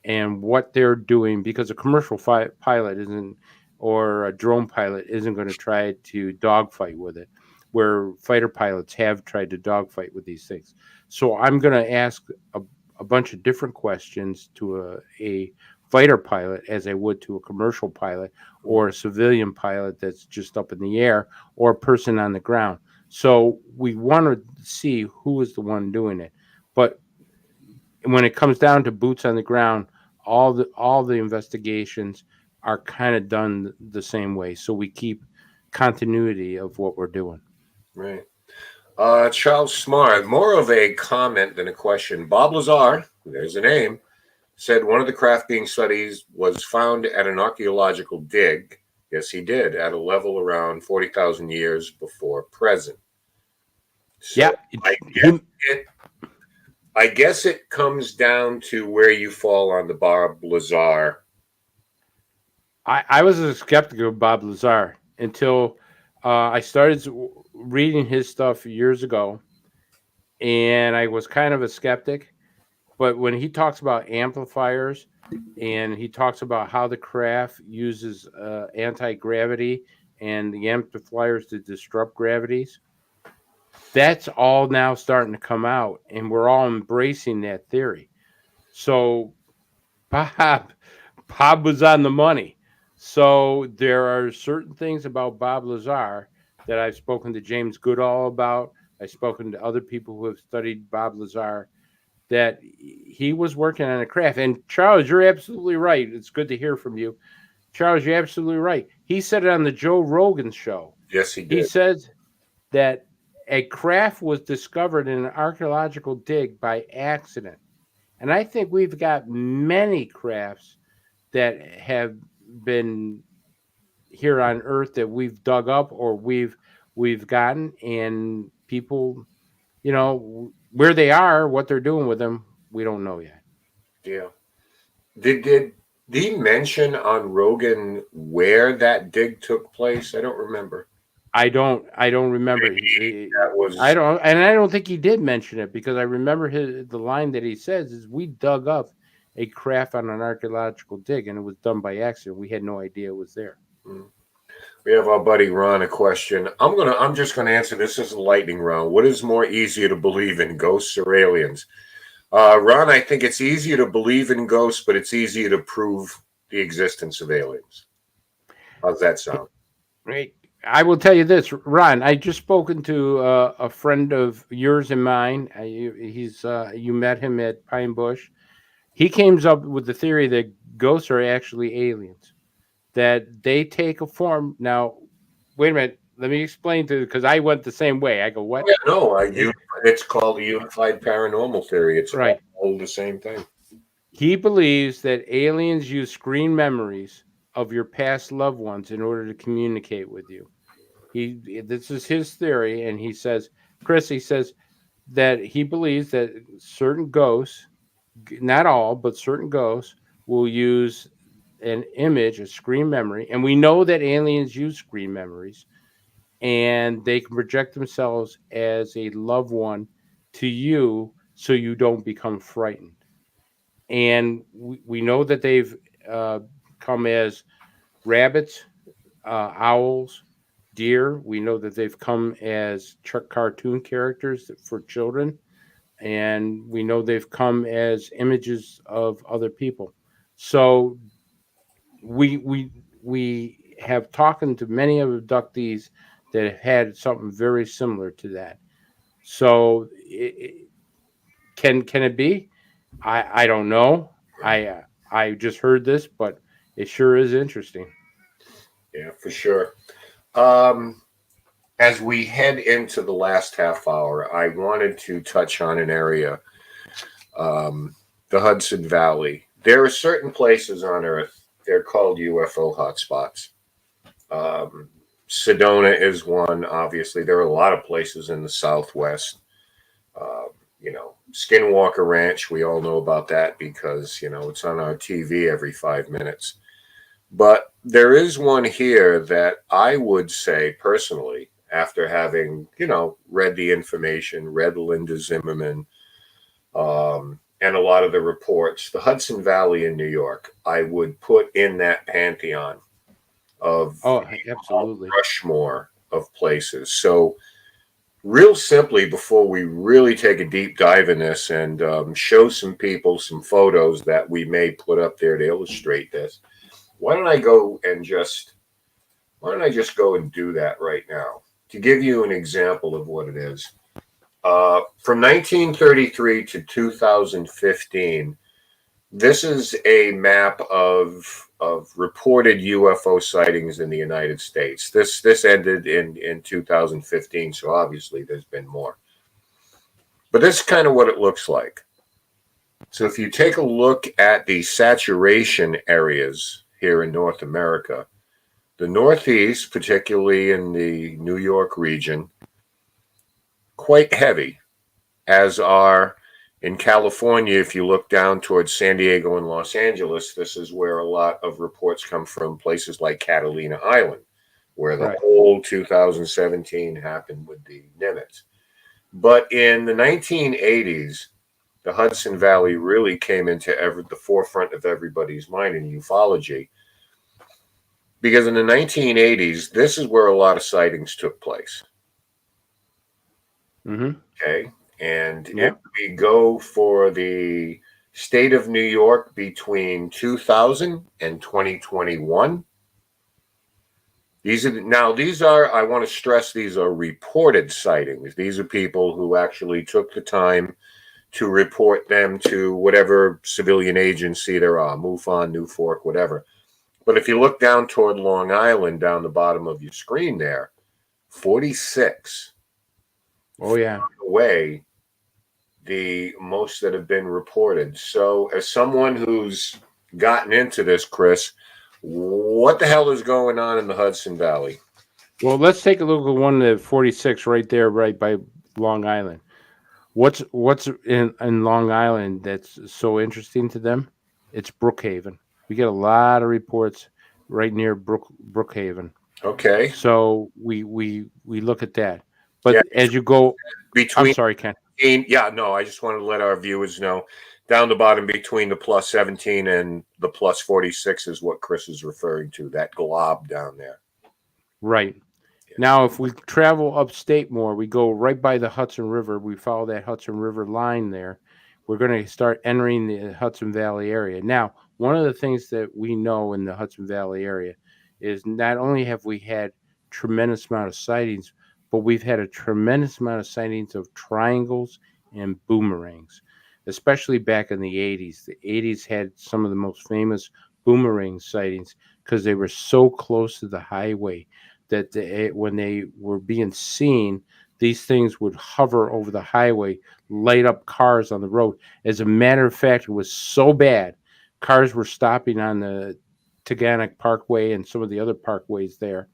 and what they're doing, because a commercial pilot isn't, or a drone pilot isn't going to try to dogfight with it, where fighter pilots have tried to dogfight with these things. So I'm going to ask a bunch of different questions to a fighter pilot as I would to a commercial pilot or a civilian pilot that's just up in the air or a person on the ground. So we want to see who is the one doing it. But when it comes down to boots on the ground, all the investigations are kind of done the same way. So we keep continuity of what we're doing. Right. Charles Smart, more of a comment than a question. Bob Lazar, there's a name, said one of the craft being studied was found at an archaeological dig. Yes, he did, at a level around 40,000 years before present. So yeah. I guess it comes down to where you fall on the Bob Lazar. I was a skeptic of Bob Lazar until I started reading his stuff years ago, and I was kind of a skeptic. But when he talks about amplifiers and he talks about how the craft uses anti-gravity and the amplifiers to disrupt gravities, that's all now starting to come out, and we're all embracing that theory. So Bob was on the money. So there are certain things about Bob Lazar that I've spoken to James Goodall about. I've spoken to other people who have studied Bob Lazar, that he was working on a craft. And Charles, you're absolutely right. It's good to hear from you. Charles, you're absolutely right. He said it on the Joe Rogan show. Yes, he did. He says that a craft was discovered in an archaeological dig by accident. And I think we've got many crafts that have been here on Earth that we've dug up or we've gotten, and people, you know, where they are, what they're doing with them, we don't know yet. Yeah. Did he mention on Rogan where that dig took place? I don't remember. I don't remember. I don't think he did mention it, because I remember the line that he says is, we dug up a craft on an archaeological dig and it was done by accident. We had no idea it was there. We have our buddy Ron a question. I'm just gonna answer this as a lightning round. What is more easier to believe in, ghosts or aliens? Ron, I think it's easier to believe in ghosts, but it's easier to prove the existence of aliens. How's that sound? Right. I will tell you this, Ron. I just spoken to a friend of yours and mine. You met him at Pine Bush. He came up with the theory that ghosts are actually aliens, that they take a form. Now, wait a minute. Let me explain to you, because I went the same way. I go, what? Yeah, no, it's called the unified paranormal theory. It's right. All the same thing. He believes that aliens use screen memories of your past loved ones in order to communicate with you. This is his theory, and he says, Chris, he says that he believes that certain ghosts, not all, but certain ghosts, will use an image, a screen memory, and we know that aliens use screen memories, and they can project themselves as a loved one to you so you don't become frightened. And we know that they've come as rabbits, owls, deer. We know that they've come as cartoon characters for children, and we know they've come as images of other people. So we have talked to many of the abductees that have had something very similar to that. So can it be? I don't know. I just heard this, but it sure is interesting. Yeah, for sure. As we head into the last half hour, I wanted to touch on an area, the Hudson Valley. There are certain places on Earth, they're called UFO hotspots. Sedona is one, obviously. There are a lot of places in the Southwest. Skinwalker Ranch, we all know about that because, it's on our TV every 5 minutes. But there is one here that I would say personally, after having, read the information, read Linda Zimmerman, and a lot of the reports, the Hudson Valley in New York, I would put in that pantheon of absolutely Rushmore of places. So real simply, before we really take a deep dive in this and show some people some photos that we may put up there to illustrate this, why don't I just go and do that right now to give you an example of what it is. From 1933 to 2015, this is a map of reported UFO sightings in the United States. This ended in 2015, so obviously there's been more. But this is kind of what it looks like. So if you take a look at the saturation areas here in North America, the Northeast, particularly in the New York region, quite heavy, as are in California. If you look down towards San Diego and Los Angeles, this is where a lot of reports come from, places like Catalina Island, where the whole 2017 happened with the Nimitz. But in the 1980s, the Hudson Valley really came into the forefront of everybody's mind in ufology. Because in the 1980s, this is where a lot of sightings took place. Okay. And if we go for the state of New York between 2000 and 2021, these are, I want to stress, these are reported sightings. These are people who actually took the time to report them to whatever civilian agency there are, MUFON, NUFORC, whatever. But if you look down toward Long Island, down the bottom of your screen there, 46. Oh, yeah. Away the most that have been reported. So as someone who's gotten into this, Chris, what the hell is going on in the Hudson Valley? Well, let's take a look at one at 46 right there, right by Long Island. What's in Long Island that's so interesting to them? It's Brookhaven. We get a lot of reports right near Brookhaven. Okay. So we look at that. But as you go between, I'm sorry, Ken. I just wanted to let our viewers know down the bottom between the plus 17 and the plus 46 is what Chris is referring to, that glob down there. Right. Now, if we travel upstate more, we go right by the Hudson River. We follow that Hudson River line there. We're going to start entering the Hudson Valley area. Now, one of the things that we know in the Hudson Valley area is not only have we had tremendous amount of sightings, but we've had a tremendous amount of sightings of triangles and boomerangs, especially back in the 80s. The 80s had some of the most famous boomerang sightings because they were so close to the highway that when they were being seen, these things would hover over the highway, light up cars on the road. As a matter of fact, it was so bad, cars were stopping on the Taganic Parkway and some of the other parkways there,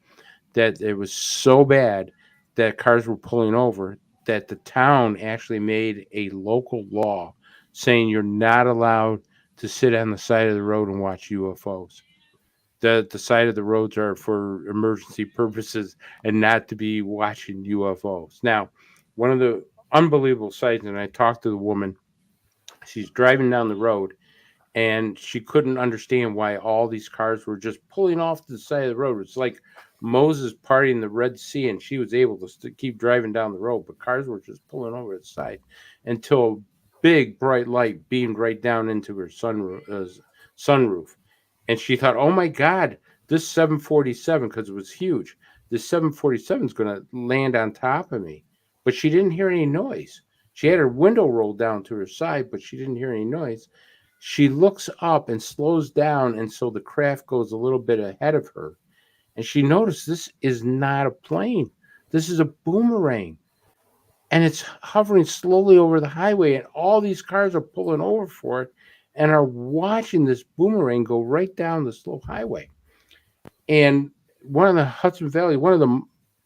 that it was so bad that cars were pulling over that the town actually made a local law saying you're not allowed to sit on the side of the road and watch UFOs. The side of the roads are for emergency purposes and not to be watching UFOs. Now, one of the unbelievable sights, and I talked to the woman, she's driving down the road, and she couldn't understand why all these cars were just pulling off to the side of the road. It's like Moses parting the Red Sea, and she was able to keep driving down the road, but cars were just pulling over the side until a big bright light beamed right down into her sunroof. And she thought, oh my God, this 747, because it was huge, this 747 is going to land on top of me. But she didn't hear any noise. She had her window rolled down to her side, but she didn't hear any noise. She looks up and slows down, and so the craft goes a little bit ahead of her. And she noticed this is not a plane. This is a boomerang. And it's hovering slowly over the highway, and all these cars are pulling over for it and are watching this boomerang go right down the slow highway. And one of the Hudson Valley,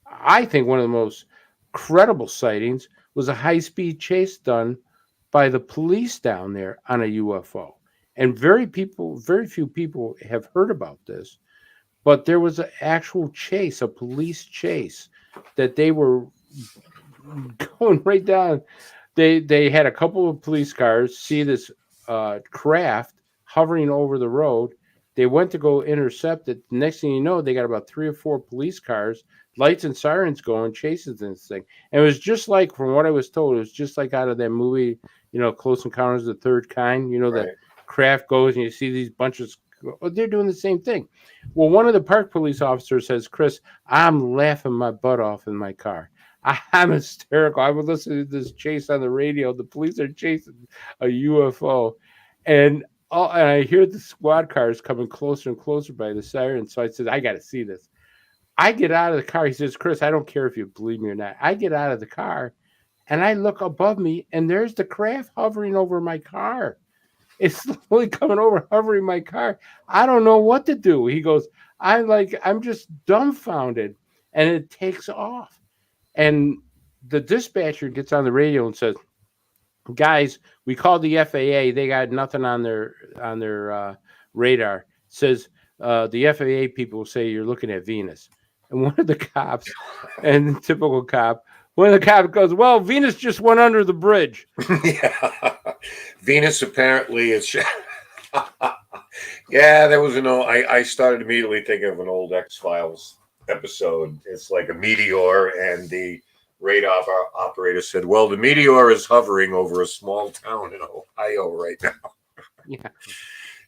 I think one of the most credible sightings was a high-speed chase done by the police down there on a UFO. And very few people have heard about this, but there was an actual chase, a police chase, that they were going right down. They had a couple of police cars see this craft hovering over the road. They went to go intercept it. Next thing you know, they got about 3 or 4 police cars, lights and sirens going, chases this thing. And it was just like, from what I was told, it was just like out of that movie, Close Encounters of the Third Kind. The craft goes and you see these bunches. They're doing the same thing. Well, one of the park police officers says, Chris, I'm laughing my butt off in my car. I'm hysterical. I would listen to this chase on the radio. The police are chasing a UFO, and I hear the squad cars coming closer and closer by the siren. So I said, I got to see this. I get out of the car. He says, Chris, I don't care if you believe me or not. I get out of the car, and I look above me, and there's the craft hovering over my car. It's slowly coming over, hovering my car. I don't know what to do. He goes, I'm just dumbfounded, and it takes off. And the dispatcher gets on the radio and says, guys, we called the FAA. They got nothing on their radar. Says the FAA people say you're looking at Venus. And one of the cops, and typical cop, one of the cops goes, well, Venus just went under the bridge. Yeah. Venus apparently is. Yeah, there was I started immediately thinking of an old X-Files episode. It's like a meteor, and the radar operator said, well, the meteor is hovering over a small town in Ohio right now. Yeah.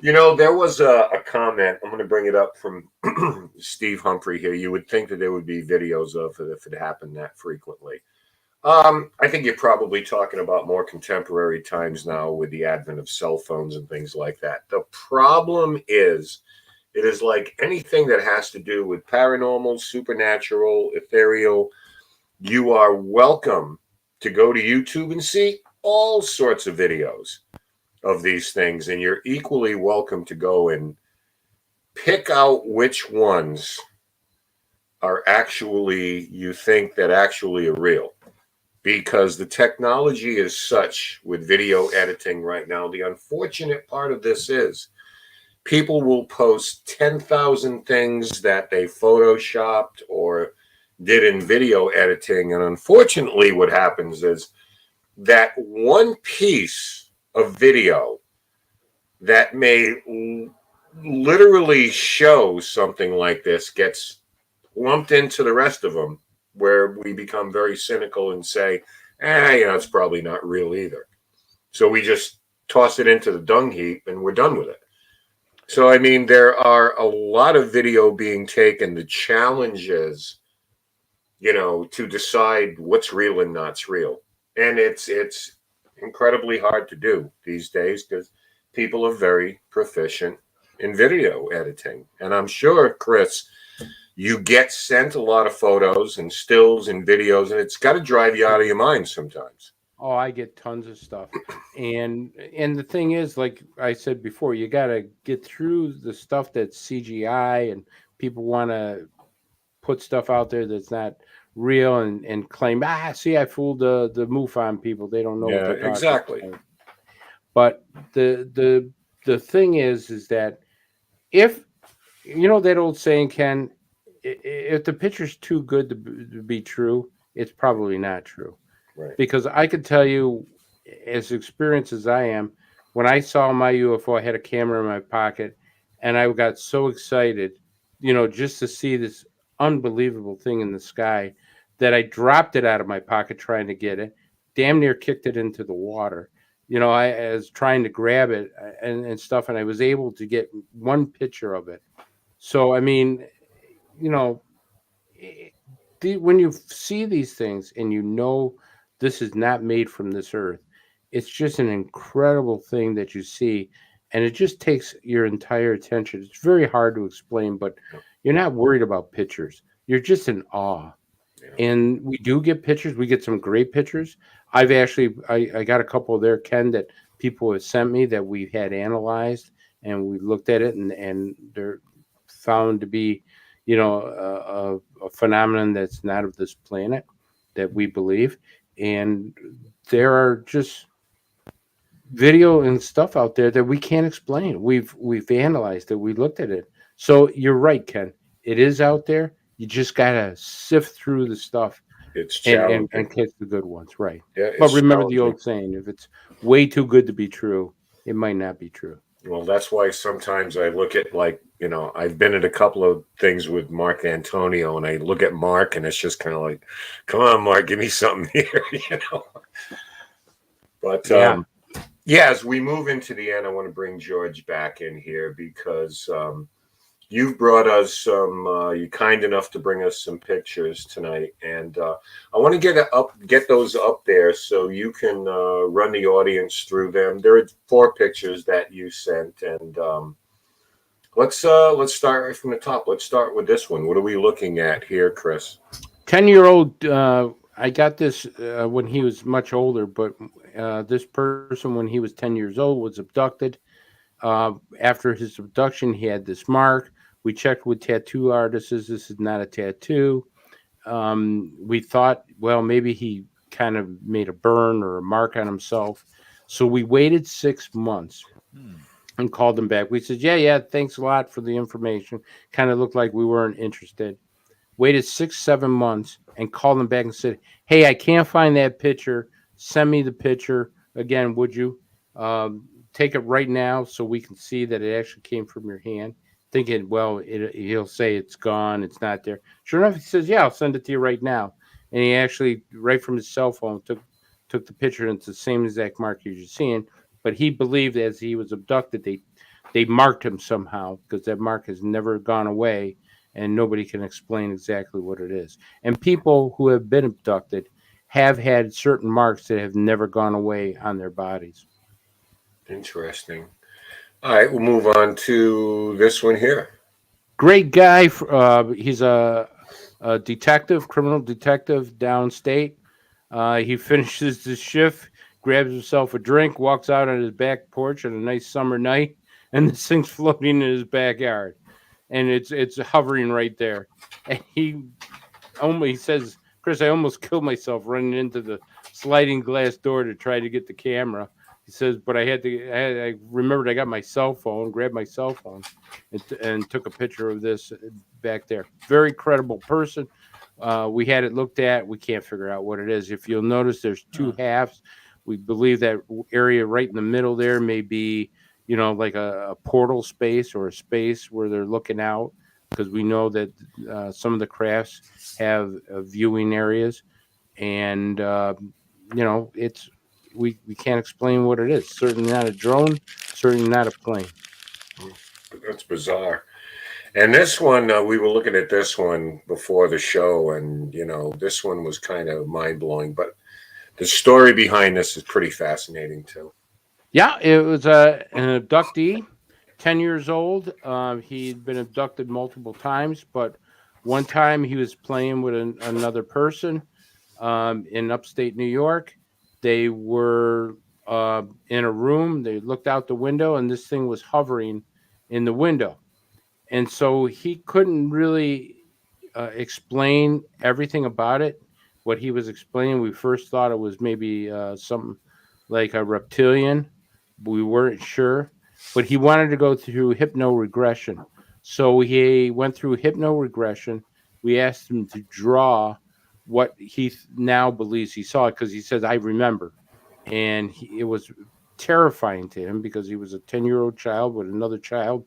There was a comment, I'm going to bring it up from Steve Humphrey here. You would think that there would be videos of it if it happened that frequently. I think you're probably talking about more contemporary times now with the advent of cell phones and things like that. The problem is, it is like anything that has to do with paranormal, supernatural, ethereal. You are welcome to go to YouTube and see all sorts of videos of these things, and you're equally welcome to go and pick out which ones are actually, you think that actually are real. Because the technology is such with video editing right now. The unfortunate part of this is people will post 10,000 things that they photoshopped or did in video editing. And unfortunately, what happens is that one piece of video that may literally show something like this gets lumped into the rest of them, where we become very cynical and say, it's probably not real either. So we just toss it into the dung heap and we're done with it. So, I mean, there are a lot of video being taken. The challenge is, to decide what's real and not's real. And it's incredibly hard to do these days because people are very proficient in video editing. And I'm sure, Chris, you get sent a lot of photos and stills and videos, and it's got to drive you out of your mind sometimes. Oh, I get tons of stuff. And the thing is, like I said before, you got to get through the stuff that's CGI, and people want to put stuff out there that's not real and claim, see, I fooled the MUFON people. They don't know what they're talking exactly about. But the thing is that if, that old saying, Ken, if the picture's too good to be true, it's probably not true. Right. Because I could tell you, as experienced as I am, when I saw my UFO, I had a camera in my pocket, and I got so excited, just to see this unbelievable thing in the sky, that I dropped it out of my pocket trying to get it, damn near kicked it into the water. I was trying to grab it and stuff, and I was able to get one picture of it. So, I mean, when you see these things and this is not made from this earth, it's just an incredible thing that you see, and it just takes your entire attention. It's very hard to explain, but you're not worried about pictures. You're just in awe. Yeah. And we do get pictures. We get some great pictures. I've actually, I got a couple there, Ken, that people have sent me that we had analyzed, and we looked at it, and they're found to be, a phenomenon that's not of this planet, that we believe. And there are just video and stuff out there that we can't explain. We've analyzed it. We looked at it. So you're right, Ken. It is out there. You just gotta sift through the stuff. It's challenging. And catch the good ones, right? Yeah, but remember the old saying: if it's way too good to be true, it might not be true. Well, that's why sometimes I look at, I've been at a couple of things with Mark Antonio, and I look at Mark, and it's just kind of like, come on, Mark, give me something here, But, as we move into the end, I want to bring George back in here because you've brought us some. You're kind enough to bring us some pictures tonight, and I want to get those up there so you can run the audience through them. There are 4 pictures that you sent, and let's start right from the top. Let's start with this one. What are we looking at here, Chris? 10-year-old. I got this when he was much older, but this person, when he was 10 years old, was abducted. After his abduction, he had this mark. We checked with tattoo artists. This is not a tattoo. We thought, well, maybe he kind of made a burn or a mark on himself. So we waited 6 months and called him back. We said, yeah, thanks a lot for the information. Kind of looked like we weren't interested. Waited 6-7 months and called him back and said, hey, I can't find that picture. Send me the picture again, would you? Take it right now so we can see that it actually came from your hand. Thinking, well, he'll say it's gone, it's not there. Sure enough, he says, yeah, I'll send it to you right now. And he actually, right from his cell phone, took the picture, and it's the same exact mark you're seeing. But he believed as he was abducted, they marked him somehow, because that mark has never gone away, and nobody can explain exactly what it is. And people who have been abducted have had certain marks that have never gone away on their bodies. Interesting. All right, we'll move on to this one here. Great guy. He's a detective, criminal detective downstate. He finishes his shift, grabs himself a drink, walks out on his back porch on a nice summer night, and this thing's floating in his backyard. And it's hovering right there. And he says, Chris, I almost killed myself running into the sliding glass door to try to get the camera. He says, but I remembered I got my cell phone, grabbed my cell phone, and took a picture of this back there. Very credible person. We had it looked at. We can't figure out what it is. If you'll notice, there's 2 halves. We believe that area right in the middle there may be, like a portal space or a space where they're looking out, because we know that some of the crafts have viewing areas, and it's. We can't explain what it is. Certainly not a drone, certainly not a plane. That's bizarre. And this one, we were looking at this one before the show, and, this one was kind of mind-blowing. But the story behind this is pretty fascinating, too. Yeah, it was an abductee, 10 years old. He'd been abducted multiple times, but one time he was playing with another person in upstate New York. They were in a room. They looked out the window, and this thing was hovering in the window. And so he couldn't really explain everything about it. What he was explaining, we first thought it was maybe something like a reptilian. We weren't sure. But he wanted to go through hypno-regression. So he went through hypno-regression. We asked him to draw what he now believes he saw, because he says, I remember. And it was terrifying to him, because he was a 10-year-old child with another child,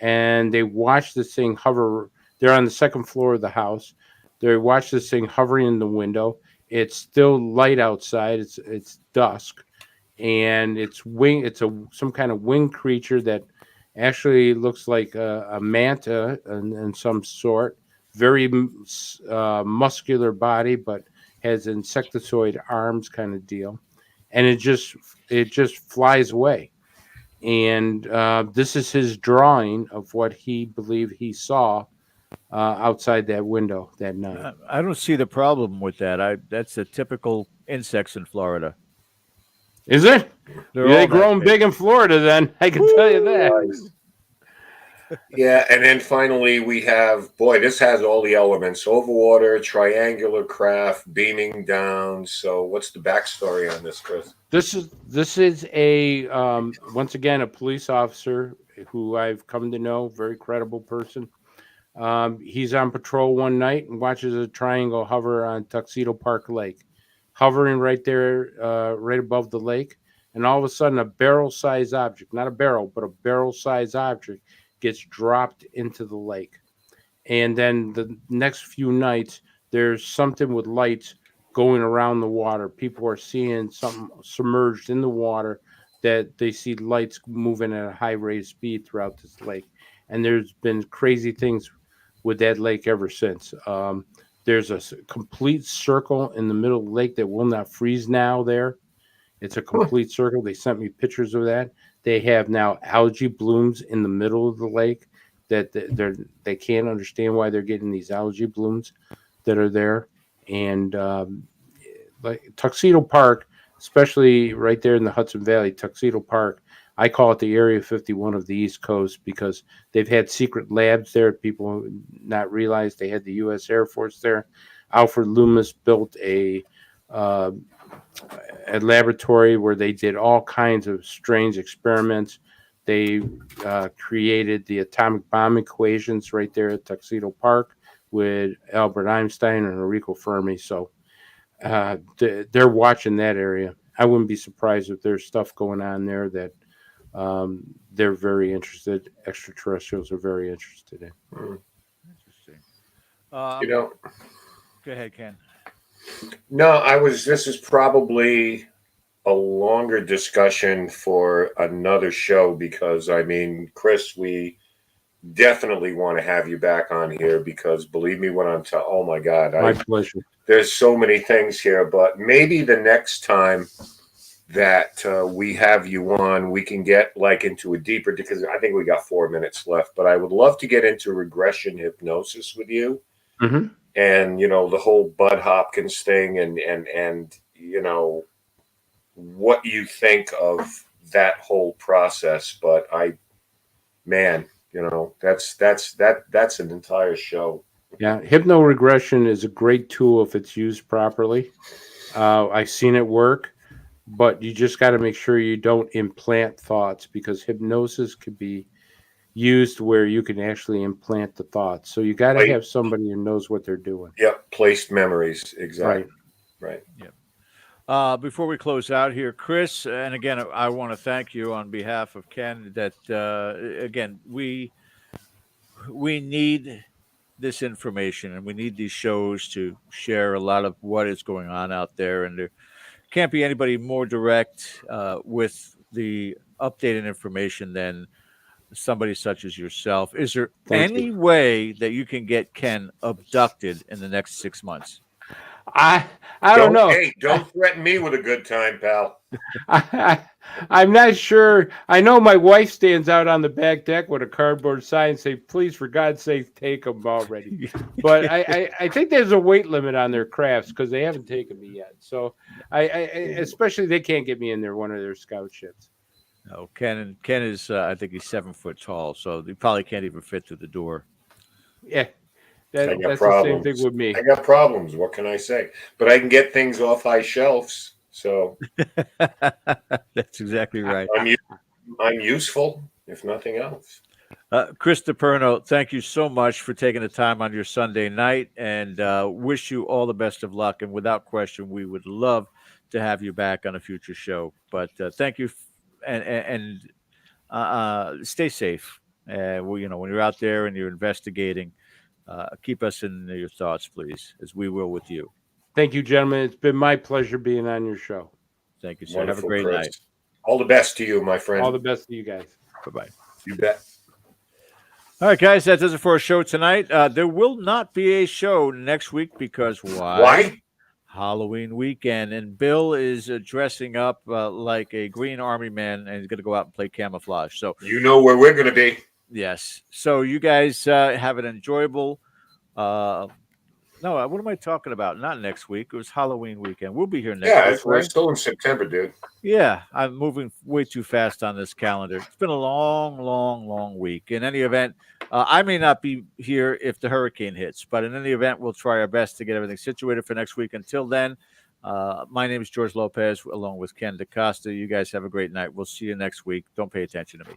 and they watched this thing hover. They're on the 2nd floor of the house. They watched this thing hovering in the window. It's still light outside. It's dusk, and it's some kind of winged creature that actually looks like a manta in some sort. Very muscular body, but has insectoid arms kind of deal, and it just flies away. And this is his drawing of what he believed he saw outside that window that night. I don't see the problem with that. That's a typical insects in Florida. Is it? They grow them big in Florida, then. I can tell you that. Yeah, and then finally we have, this has all the elements: overwater, triangular craft, beaming down. So what's the backstory on this, Chris? This is a once again a police officer who I've come to know, very credible person. He's on patrol one night and watches a triangle hover on Tuxedo Park Lake, hovering right there, right above the lake, and all of a sudden a barrel-sized object, not a barrel, but a barrel-sized object, gets dropped into the lake. And then the next few nights, there's something with lights going around the water. People are seeing something submerged in the water, that they see lights moving at a high rate of speed throughout this lake. and there's been crazy things with that lake ever since. There's a complete circle in the middle of the lake that will not freeze now there. It's a complete circle. They sent me pictures of that. They have now algae blooms in the middle of the lake that they can't understand why they're getting these algae blooms that are there. And like Tuxedo Park, especially right there in the Hudson Valley, Tuxedo Park, I call it the Area 51 of the East Coast because they've had secret labs there. People not realize they had the U.S. Air Force there. Alfred Loomis built a laboratory where they did all kinds of strange experiments. They created the atomic bomb equations right there at Tuxedo Park with Albert Einstein and Enrico Fermi. So they're watching that area. I wouldn't be surprised if there's stuff going on there that they're very interested. Extraterrestrials are very interested in. Interesting. Go ahead, Ken. No, this is probably a longer discussion for another show because, I mean, Chris, we definitely want to have you back on here because believe me when I'm oh my God. My pleasure. There's so many things here, but maybe the next time that we have you on, we can get like into a deeper, because I think we got 4 minutes left, but I would love to get into regression hypnosis with you. Mm-hmm. And, the whole Bud Hopkins thing and what you think of that whole process. But that's an entire show. Yeah. Hypnoregression is a great tool if it's used properly. I've seen it work, but you just got to make sure you don't implant thoughts because hypnosis could be used where you can actually implant the thoughts. So you got to have somebody who knows what they're doing. Yep. Placed memories. Exactly. Right. Yep. Before we close out here, Chris, and again, I want to thank you on behalf of Ken that, again, we need this information and we need these shows to share a lot of what is going on out there. And there can't be anybody more direct with the updated information than somebody such as yourself. Is there any way that you can get Ken abducted in the next 6 months? I don't know. Hey, don't threaten me with a good time, pal. I'm not sure. I know my wife stands out on the back deck with a cardboard sign saying, "Please, for God's sake, take them already." But I think there's a weight limit on their crafts because they haven't taken me yet. So I especially they can't get me in one of their scout ships. No, Ken is I think he's 7 foot tall, so he probably can't even fit through the door. Yeah. That's problems. The same thing with me. I got problems. What can I say? But I can get things off high shelves. So that's exactly right. I'm useful, if nothing else. Chris DePerno, thank you so much for taking the time on your Sunday night, and wish you all the best of luck. And without question, we would love to have you back on a future show. But thank you, and stay safe. When you're out there and you're investigating. Keep us in your thoughts, please, as we will with you. Thank you, gentlemen. It's been my pleasure being on your show. Thank you, sir. Wonderful, have a great Chris. night. All the best to you, my friend. All the best to you guys. Bye-bye. You bet. All right, guys, that does it for our show tonight. There will not be a show next week because why? Why? Halloween weekend, and Bill is dressing up like a Green Army man, and he's going to go out and play camouflage. So you know where we're going to be. Yes. So you guys have an enjoyable. No, what am I talking about? Not next week. It was Halloween weekend. We'll be here next week. We're still in September, dude. Yeah, I'm moving way too fast on this calendar. It's been a long week. In any event, I may not be here if the hurricane hits, but in any event, we'll try our best to get everything situated for next week. Until then, my name is George Lopez, along with Ken DaCosta. You guys have a great night. We'll see you next week. Don't pay attention to me.